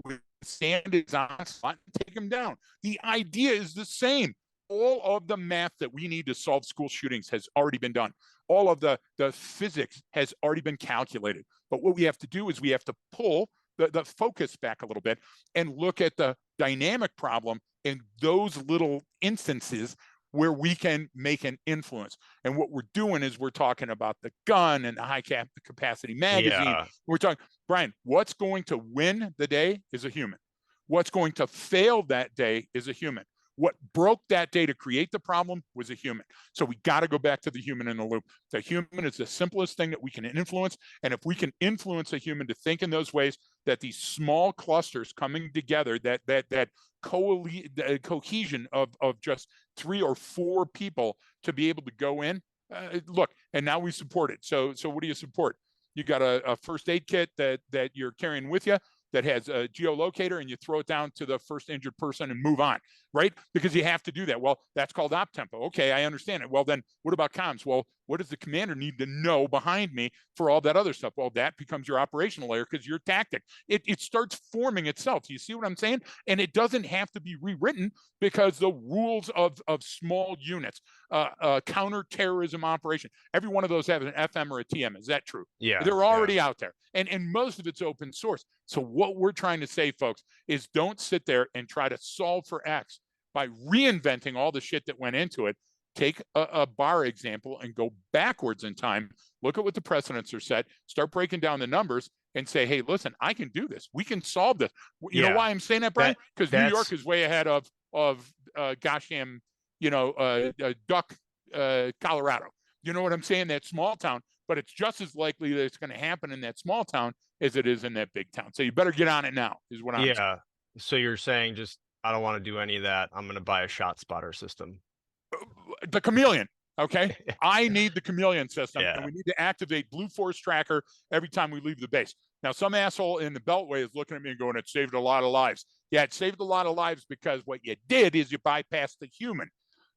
withstand his onslaught and take him down. The idea is the same. All of the math that we need to solve school shootings has already been done. All of the physics has already been calculated. But what we have to do is we have to pull the focus back a little bit and look at the dynamic problem in those little instances where we can make an influence. And what we're doing is we're talking about the gun and the high capacity magazine. Yeah. We're talking, Brian, what's going to win the day is a human. What's going to fail that day is a human. What broke that day to create the problem was a human. So we got to go back to the human in the loop. The human is the simplest thing that we can influence. And if we can influence a human to think in those ways, that these small clusters coming together, that cohesion of just 3 or 4 people to be able to go in, look, and now we support it. So what do you support? You got a first aid kit that you're carrying with you that has a geolocator, and you throw it down to the first injured person and move on, right? Because you have to do that. Well, that's called op tempo. Okay, I understand it. Well, then what about comms? Well, what does the commander need to know behind me for all that other stuff? Well, that becomes your operational layer because your tactic. It starts forming itself. You see what I'm saying? And it doesn't have to be rewritten because the rules of small units, counterterrorism operation, every one of those have an FM or a TM. Is that true? Yeah. They're already out there. And most of it's open source. So what we're trying to say, folks, is don't sit there and try to solve for X by reinventing all the shit that went into it. Take a bar example and go backwards in time. Look at what the precedents are set. Start breaking down the numbers and say, hey, listen, I can do this. We can solve this. You know why I'm saying that, Brian? Because New York is way ahead of gosham, Duck, Colorado. You know what I'm saying? That small town. But it's just as likely that it's going to happen in that small town as it is in that big town. So you better get on it now, is what I'm saying. So you're saying just, I don't want to do any of that. I'm going to buy a shot spotter system. The chameleon. Okay. I need the chameleon system, and we need to activate Blue Force Tracker every time we leave the base. Now, some asshole in the Beltway is looking at me and going, it saved a lot of lives. Yeah, it saved a lot of lives because what you did is you bypassed the human.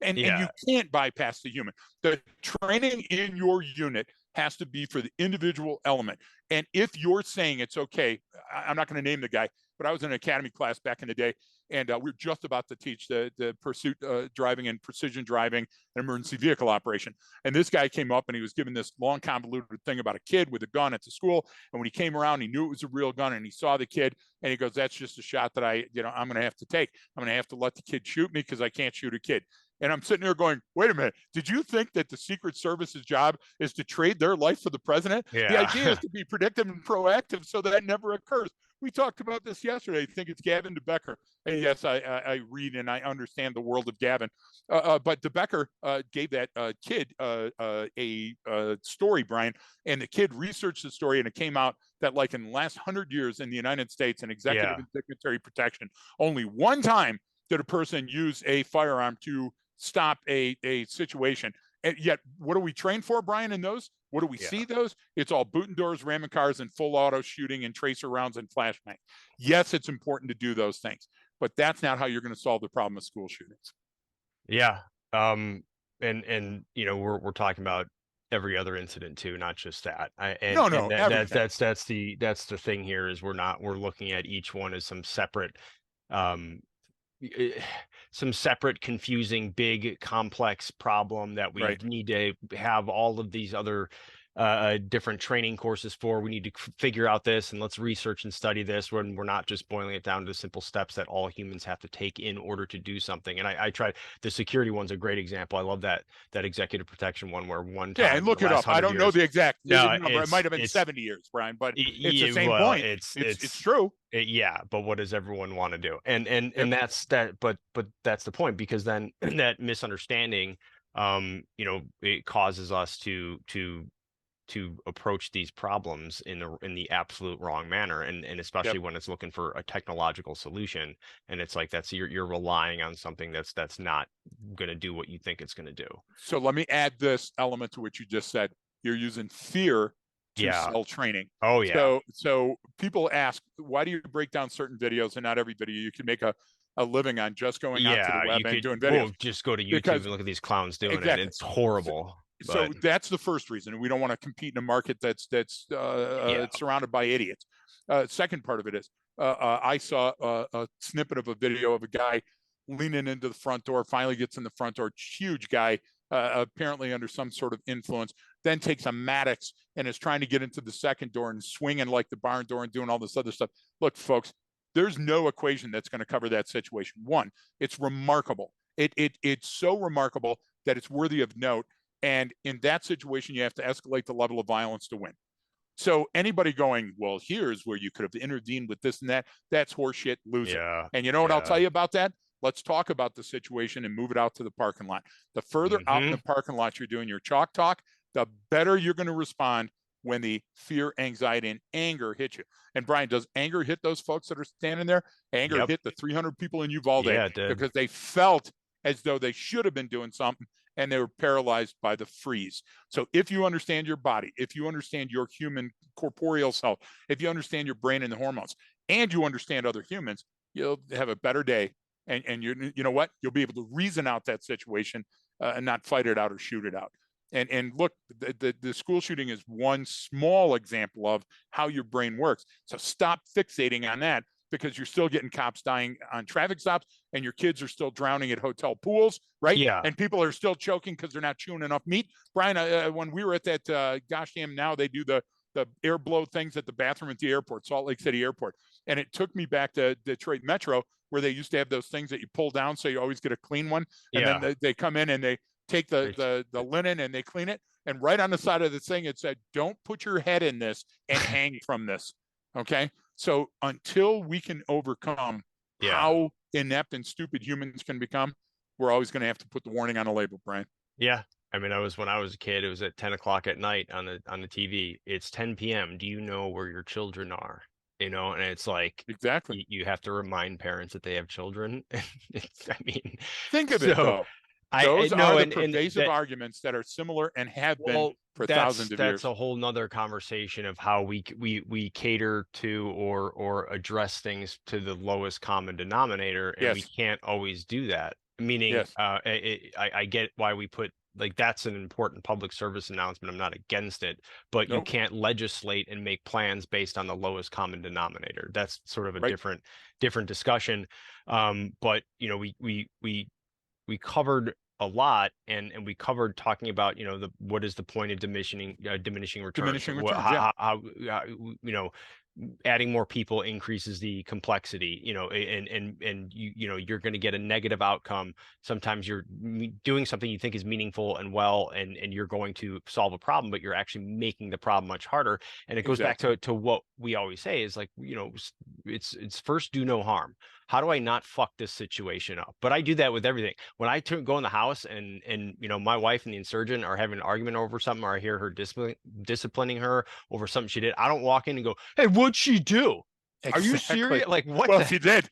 And you can't bypass the human. The training in your unit has to be for the individual element. And if you're saying it's okay, I'm not going to name the guy, but I was in an academy class back in the day, and we were just about to teach the pursuit driving and precision driving and emergency vehicle operation. And this guy came up and he was giving this long convoluted thing about a kid with a gun at the school. And when he came around, he knew it was a real gun, and he saw the kid and he goes, that's just a shot that I'm going to have to take. I'm going to have to let the kid shoot me because I can't shoot a kid. And I'm sitting there going, wait a minute, did you think that the Secret Service's job is to trade their life for the president? Yeah. The idea is to be predictive and proactive so that never occurs. We talked about this yesterday. I think it's Gavin DeBecker. And yes, I read and I understand the world of Gavin. But DeBecker gave that kid a story, Brian, and the kid researched the story, and it came out that like in the last 100 years in the United States in executive and dignitary protection, only one time did a person use a firearm to stop a situation. And yet, what do we train for, Brian, in those? What do we see those? It's all boot and doors, ramming cars, and full auto shooting and tracer rounds and flashbang. Yes, it's important to do those things, but that's not how you're going to solve the problem of school shootings. Yeah. And we're talking about every other incident too, not just that. That's the thing here is we're looking at each one as some separate confusing, big, complex problem that we need to have all of these other different training courses for. We need to figure out this, and let's research and study this when we're not just boiling it down to simple steps that all humans have to take in order to do something. And I tried the security one's a great example. I love that executive protection one where one time. Yeah, and look it up. I don't know the exact number. It might have been 70 years, Brian, but it's the same point. It's true. But what does everyone want to do? And that's that. But that's the point, because then that misunderstanding, it causes us to approach these problems in the absolute wrong manner, and especially when it's looking for a technological solution, and it's like you're relying on something that's not going to do what you think it's going to do. So let me add this element to what you just said. You're using fear to sell training. Oh yeah. So people ask, why do you break down certain videos and not every video? You can make a living on just going out to the web and doing videos. Well, just go to YouTube and look at these clowns doing it. It's horrible. So that's the first reason. We don't want to compete in a market that's surrounded by idiots. Second part of it is I saw a snippet of a video of a guy leaning into the front door, finally gets in the front door, huge guy, apparently under some sort of influence, then takes a Maddox and is trying to get into the second door and swinging like the barn door and doing all this other stuff. Look, folks, there's no equation that's going to cover that situation. One, it's remarkable. It's so remarkable that it's worthy of note. And in that situation, you have to escalate the level of violence to win. So anybody going, well, here's where you could have intervened with this and that, that's horseshit, loser. And you know what I'll tell you about that? let's talk about the situation and move it out to the parking lot. The further out in the parking lot you're doing your chalk talk, the better you're going to respond when the fear, anxiety, and anger hit you. And Brian, does anger hit those folks that are standing there? Anger hit the 300 people in Uvalde because they felt as though they should have been doing something and they were paralyzed by the freeze. So if you understand your body, if you understand your human corporeal self, if you understand your brain and the hormones, and you understand other humans, you'll have a better day. And you know what? You'll be able to reason out that situation and not fight it out or shoot it out. And look, the school shooting is one small example of how your brain works. So stop fixating on that, because you're still getting cops dying on traffic stops, and your kids are still drowning at hotel pools, right? Yeah. And people are still choking because they're not chewing enough meat. Brian, when we were at that, gosh damn, now they do the air blow things at the bathroom at the airport, Salt Lake City Airport. And it took me back to Detroit Metro, where they used to have those things that you pull down so you always get a clean one. And then they come in and they take the linen and they clean it. And right on the side of the thing, it said, don't put your head in this and hang from this. Okay. So until we can overcome how inept and stupid humans can become, we're always going to have to put the warning on a label, Brian. Yeah. I mean, when I was a kid, it was at 10 o'clock at night on the TV. It's 10 p.m. Do you know where your children are? You know, and it's like, exactly, you have to remind parents that they have children. I mean, think of it though. Those are the pervasive arguments that are similar and have been for thousands of years. That's a whole nother conversation of how we cater to or address things to the lowest common denominator, and we can't always do that. Meaning, I get why we put, like, that's an important public service announcement. I'm not against it, but you can't legislate and make plans based on the lowest common denominator. That's sort of a different discussion. But you know, we covered a lot, and we covered talking about, you know, what is the point of diminishing returns. How you know, adding more people increases the complexity, you know, and you know, you're going to get a negative outcome. Sometimes you're doing something you think is meaningful and well, and you're going to solve a problem, but you're actually making the problem much harder. And it goes back to what we always say is, like, you know, it's first do no harm. How do I not fuck this situation up? But I do that with everything. When I go in the house and you know, my wife and the insurgent are having an argument over something, or I hear her disciplining her over something she did, I don't walk in and go, "Hey, what'd she do? Are you serious?" Like, what? Well, if you did,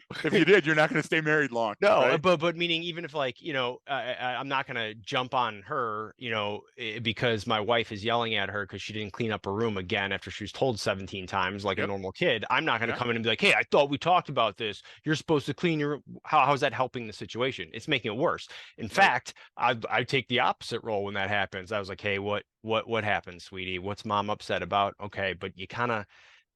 you're not going to stay married long. No, right? but meaning, even if, like, you know, I'm not going to jump on her, you know, because my wife is yelling at her because she didn't clean up her room again after she was told 17 times, like a normal kid. I'm not going to come in and be like, "Hey, I thought we talked about this. You're supposed to clean your." How's that helping the situation? It's making it worse. In fact, I take the opposite role when that happens. I was like, "Hey, what happened, sweetie? What's mom upset about?" Okay, but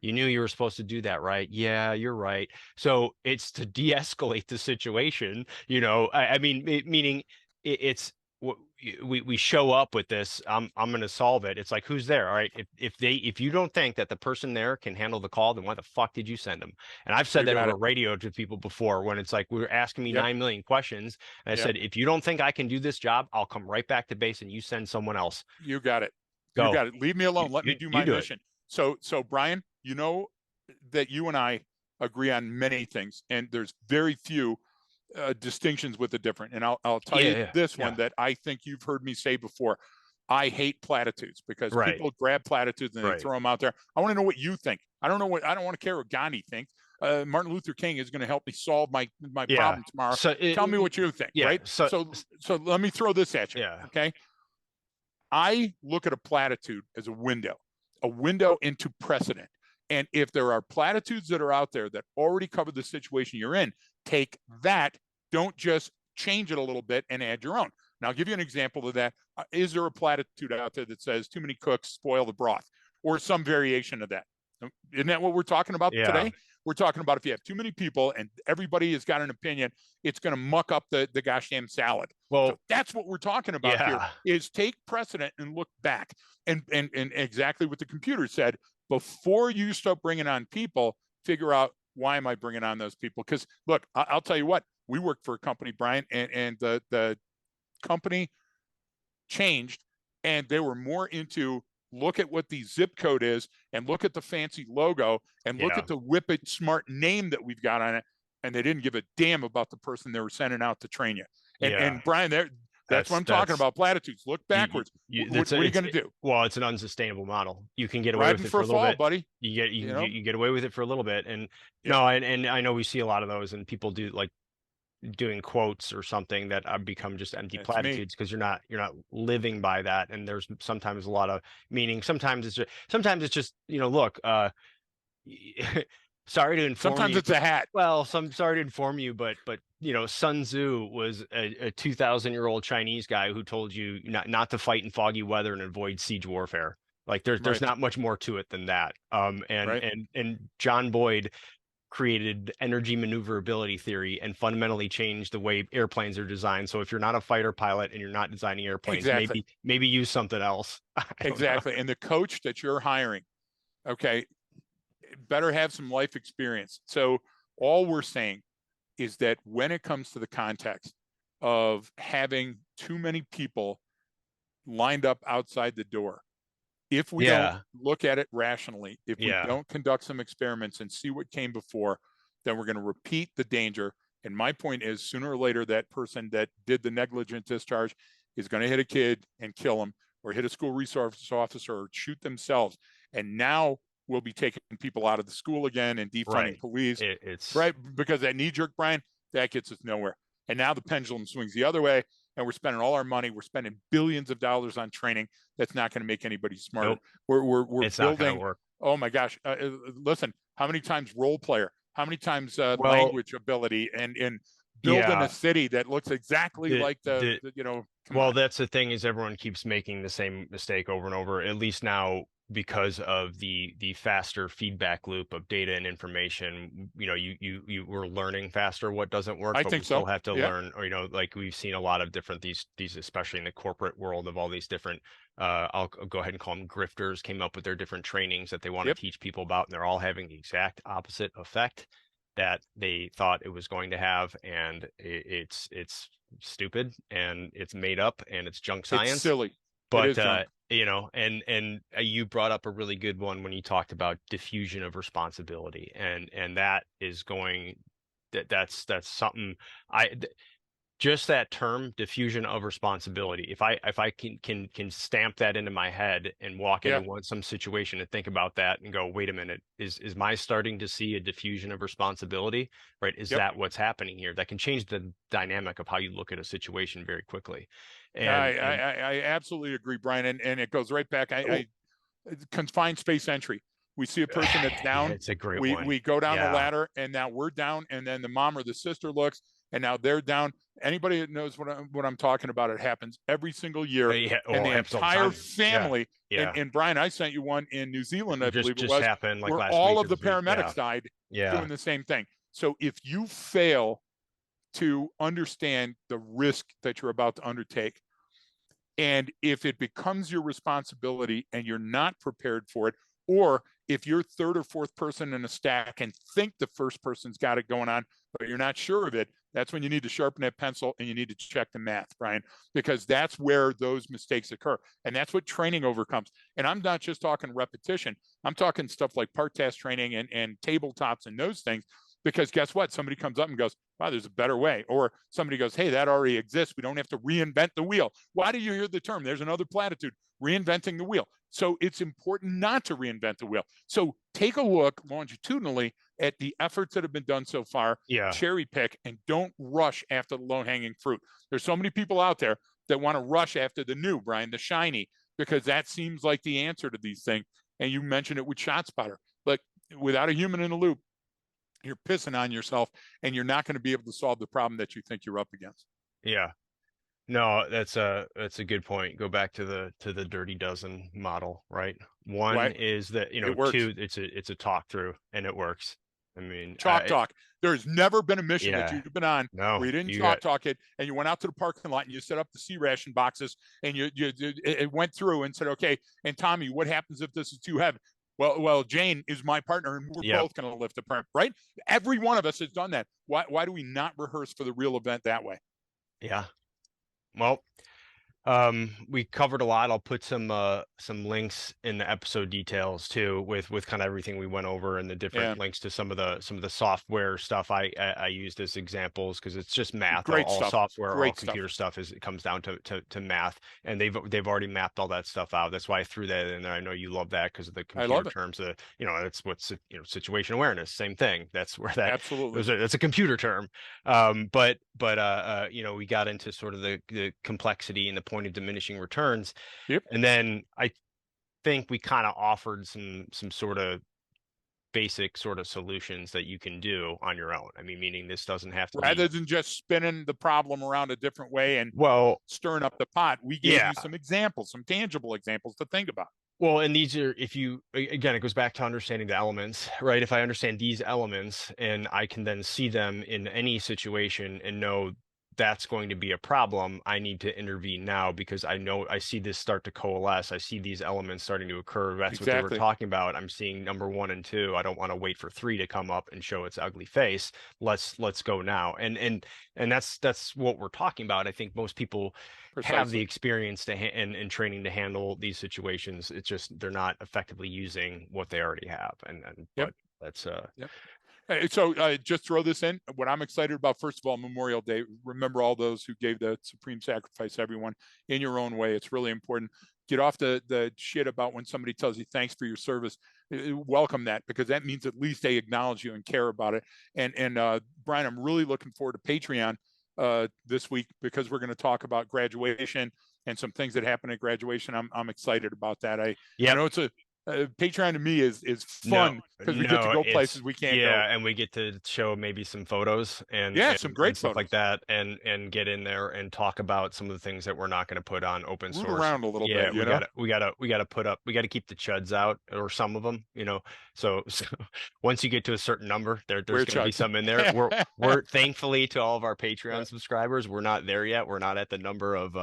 you knew you were supposed to do that, right? Yeah, you're right. So it's to de-escalate the situation, you know. I mean, meaning we show up with this. I'm going to solve it. It's like, who's there? All right. If you don't think that the person there can handle the call, then why the fuck did you send them? And I've said that over radio to people before, when it's like, we were asking me 9 million questions, and I said, if you don't think I can do this job, I'll come right back to base and you send someone else. You got it. You got it. Leave me alone. Let me do my mission. So Brian, you know that you and I agree on many things, and there's very few distinctions with the different. And I'll tell you this one that I think you've heard me say before. I hate platitudes, because people grab platitudes and they throw them out there. I want to know what you think. I don't want to care what Gandhi thinks. Martin Luther King is going to help me solve my problem tomorrow. So tell me what you think, right? So let me throw this at you. Okay. I look at a platitude as a window into precedent. And if there are platitudes that are out there that already cover the situation you're in, take that. Don't just change it a little bit and add your own. Now, I'll give you an example of that. Is there a platitude out there that says too many cooks spoil the broth, or some variation of that? Isn't that what we're talking about today? We're talking about, if you have too many people and everybody has got an opinion, it's going to muck up the gosh damn salad. Well, so that's what we're talking about here, is take precedent and look back. And exactly what the computer said, before you start bringing on people, figure out, why am I bringing on those people? Because look, I'll tell you what, we worked for a company, Brian, and the company changed, and they were more into, look at what the zip code is, and look at the fancy logo, and look at the Whip It Smart name that we've got on it. and they didn't give a damn about the person they were sending out to train you. Yeah. And Brian, that's what I'm talking about. Platitudes. Look backwards. What are you going to do? Well, it's an unsustainable model. You can get away with Riding it for for a a little fall, bit. buddy. You get away with it for a little bit. And Yeah. no, and I know we see a lot of those, and people do like doing quotes or something that become just empty That's me. platitudes because you're not living by that. And there's sometimes a lot of meaning. Sometimes it's just, look, sorry to inform Sometimes you. it's a hat. Well, sorry to inform you, but Sun Tzu was a 2,000-year-old Chinese guy who told you not to fight in foggy weather and avoid siege warfare. Like there's Right. not much more to it than that. Right. And John Boyd created energy maneuverability theory and fundamentally changed the way airplanes are designed. So if you're not a fighter pilot and you're not designing airplanes, Exactly. maybe use something else. Exactly. And the coach that you're hiring, okay, better have some life experience. So all we're saying is that when it comes to the context of having too many people lined up outside the door, if we don't look at it rationally, if we don't conduct some experiments and see what came before, then we're going to repeat the danger. And my point is, sooner or later, that person that did the negligent discharge is going to hit a kid and kill him, or hit a school resource officer, or shoot themselves. And now we'll be taking people out of the school again and defunding police. It's right, because that knee jerk, Brian, that gets us nowhere. And now the pendulum swings the other way, and we're spending all our money. We're spending billions of dollars on training that's not going to make anybody smarter. Nope. We're it's building. Not gonna work. Oh my gosh! Listen, how many times role player? How many times language ability and building a city that looks exactly like the well, that's the thing, is everyone keeps making the same mistake over and over, at least now, because of the faster feedback loop of data and information. You were learning faster what doesn't work, but we still have to learn, or like we've seen a lot of different these especially in the corporate world, of all these different I'll go ahead and call them grifters, came up with their different trainings that they want to teach people about, and they're all having the exact opposite effect that they thought it was going to have. And it's stupid, and it's made up, and it's junk science. It's silly. But and you brought up a really good one when you talked about diffusion of responsibility, and that is that's something just that term, diffusion of responsibility. If I can stamp that into my head and walk into some situation and think about that and go, wait a minute, is my starting to see a diffusion of responsibility? Right? Is that what's happening here? That can change the dynamic of how you look at a situation very quickly. And I absolutely agree, Brian. And it goes right back. I confined space entry. We see a person that's down. It's a great one. We go down the ladder, and now we're down, and then the mom or the sister looks, and now they're down. Anybody that knows what I'm talking about, it happens every single year, and the entire family. And Brian, I sent you one in New Zealand, I believe it was, happened like where last all week of the paramedics died doing the same thing. So if you fail to understand the risk that you're about to undertake, and if it becomes your responsibility and you're not prepared for it, or if you're third or fourth person in a stack and think the first person's got it going on, but you're not sure of it, that's when you need to sharpen that pencil and you need to check the math, Brian, because that's where those mistakes occur. And that's what training overcomes. And I'm not just talking repetition. I'm talking stuff like part task training and tabletops and those things, because guess what? Somebody comes up and goes, wow, there's a better way. Or somebody goes, hey, that already exists. We don't have to reinvent the wheel. Why do you hear the term? There's another platitude, reinventing the wheel. So it's important not to reinvent the wheel. So take a look longitudinally at the efforts that have been done so far, cherry pick, and don't rush after the low-hanging fruit. There's so many people out there that want to rush after the new, Brian, the shiny, because that seems like the answer to these things. And you mentioned it with ShotSpotter. But without a human in the loop, you're pissing on yourself, and you're not going to be able to solve the problem that you think you're up against. Yeah. No, that's a good point. Go back to the dirty dozen model, right? One is that, two, it's a talk through, and it works. I mean, talk. There's never been a mission that you've been on where you didn't talk it, and you went out to the parking lot and you set up the C ration boxes, and it went through and said, okay, and Tommy, what happens if this is too heavy? Well, Jane is my partner, and we're both going to lift the perm, right? Every one of us has done that. Why do we not rehearse for the real event that way? Yeah. Well, We covered a lot. I'll put some links in the episode details too, with kind of everything we went over and the Yeah, different links to some of the software stuff I used as examples because it's just math. All, great all stuff. software, all Great stuff. computer stuff it comes down to math, and they've already mapped all that stuff out. That's why I threw that in there. I know you love that because of the I computer love it. terms. That's what's situation awareness. Same thing. That's where that Absolutely. that's a computer term. We got into sort of the complexity and the point of diminishing returns, Yep. and then I think we kind of offered some sort of basic sort of solutions that you can do on your own. I mean, meaning this doesn't have to Rather be than just spinning the problem around a different way and well, stirring up the pot, we gave yeah. you some examples, some tangible examples to think about. Well, and these are, if you, again, it goes back to understanding the elements, right? If I understand these elements and I can then see them in any situation and know that's going to be a problem, I need to intervene now because I know I see this start to coalesce. I see these elements starting to occur. That's what they were Exactly. talking about. I'm seeing number one and two. I don't want to wait for three to come up and show its ugly face. Let's go now. And that's what we're talking about. I think most people have the Precisely. experience and training to handle these situations. It's just they're not effectively using what they already have. And Yep. but that's Yep. So just throw this in. What I'm excited about, first of all, Memorial Day. Remember all those who gave the supreme sacrifice, everyone, in your own way. It's really important. Get off the shit about when somebody tells you thanks for your service. Welcome that, because that means at least they acknowledge you and care about it. And Brian, I'm really looking forward to Patreon this week because we're going to talk about graduation and some things that happen at graduation. I'm excited about that. I yep. know it's a Patreon to me is No, fun because we get to no, go it's places we can't go. yeah, and we get to show maybe some photos and Yeah, some and great stuff like photos. that, and get in there and talk about some of the things that we're not going to put on open Root source. around a little Yeah, bit, you know. we gotta put up, we got to keep the chuds out or some of them, So once you get to a certain number, there's We're going to be chuds. some in there. We're thankfully to all of our Patreon subscribers, we're not there yet. We're not at the number of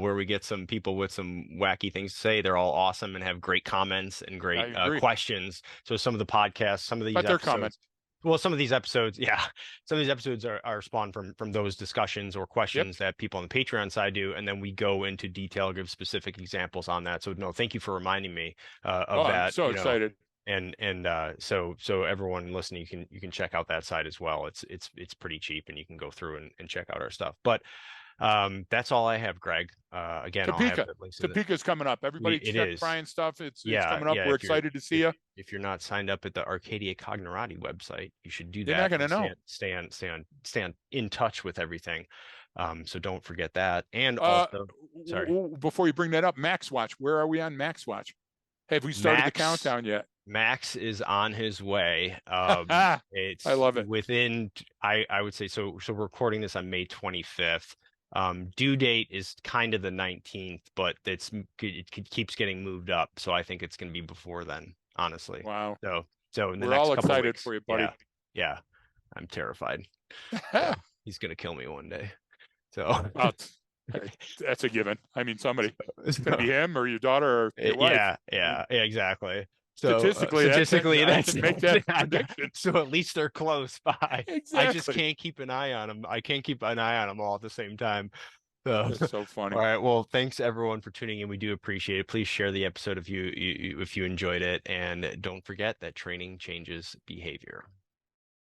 where we get some people with some wacky things to say. They're all awesome and have great comments and I great agree, questions. So some of the podcasts, some of these but they're coming. episodes, well, some of these episodes, yeah, some of these episodes are spawned from those discussions or Yep. questions that people on the Patreon side do, and then we go into detail, give specific examples on that. So no, thank you for reminding me Oh, of I'm that. so excited. So everyone listening, you can check out that side as well. It's pretty cheap, and you can go through and check out our stuff. But that's all I have, Greg. Again, I'll have Topeka. the links in the. Topeka's coming up. Everybody It check is. Brian's stuff. It's Yeah, coming up. yeah. We're excited to see you. If you're not signed up at the Arcadia Cognerati website, you should do They're not that going to and know. stay in touch with everything. So don't forget that. And also, sorry, Before you bring that up, Max Watch. Where are we on Max Watch? Have we started the Max countdown yet? Max is on his way. I It's love it. within, I would say, so we're recording this on May 25th. Due date is kind of the 19th, but it keeps getting moved up. So I think it's going to be before then, honestly. Wow. So in the We're next all couple of excited weeks. for you, buddy. Yeah. Yeah. I'm terrified. So he's going to kill me one day. So Well, that's a given. I mean, somebody. It's going to be so, him or your daughter or your wife. yeah, exactly. So Statistically, statistically, I that's can make that prediction. so at least they're close by. I just Exactly. can't keep an eye on them. I can't keep an eye on them all at the same time. So, That's so all funny. right. Well, thanks everyone for tuning in. We do appreciate it. Please share the episode if you enjoyed it, and don't forget that training changes behavior.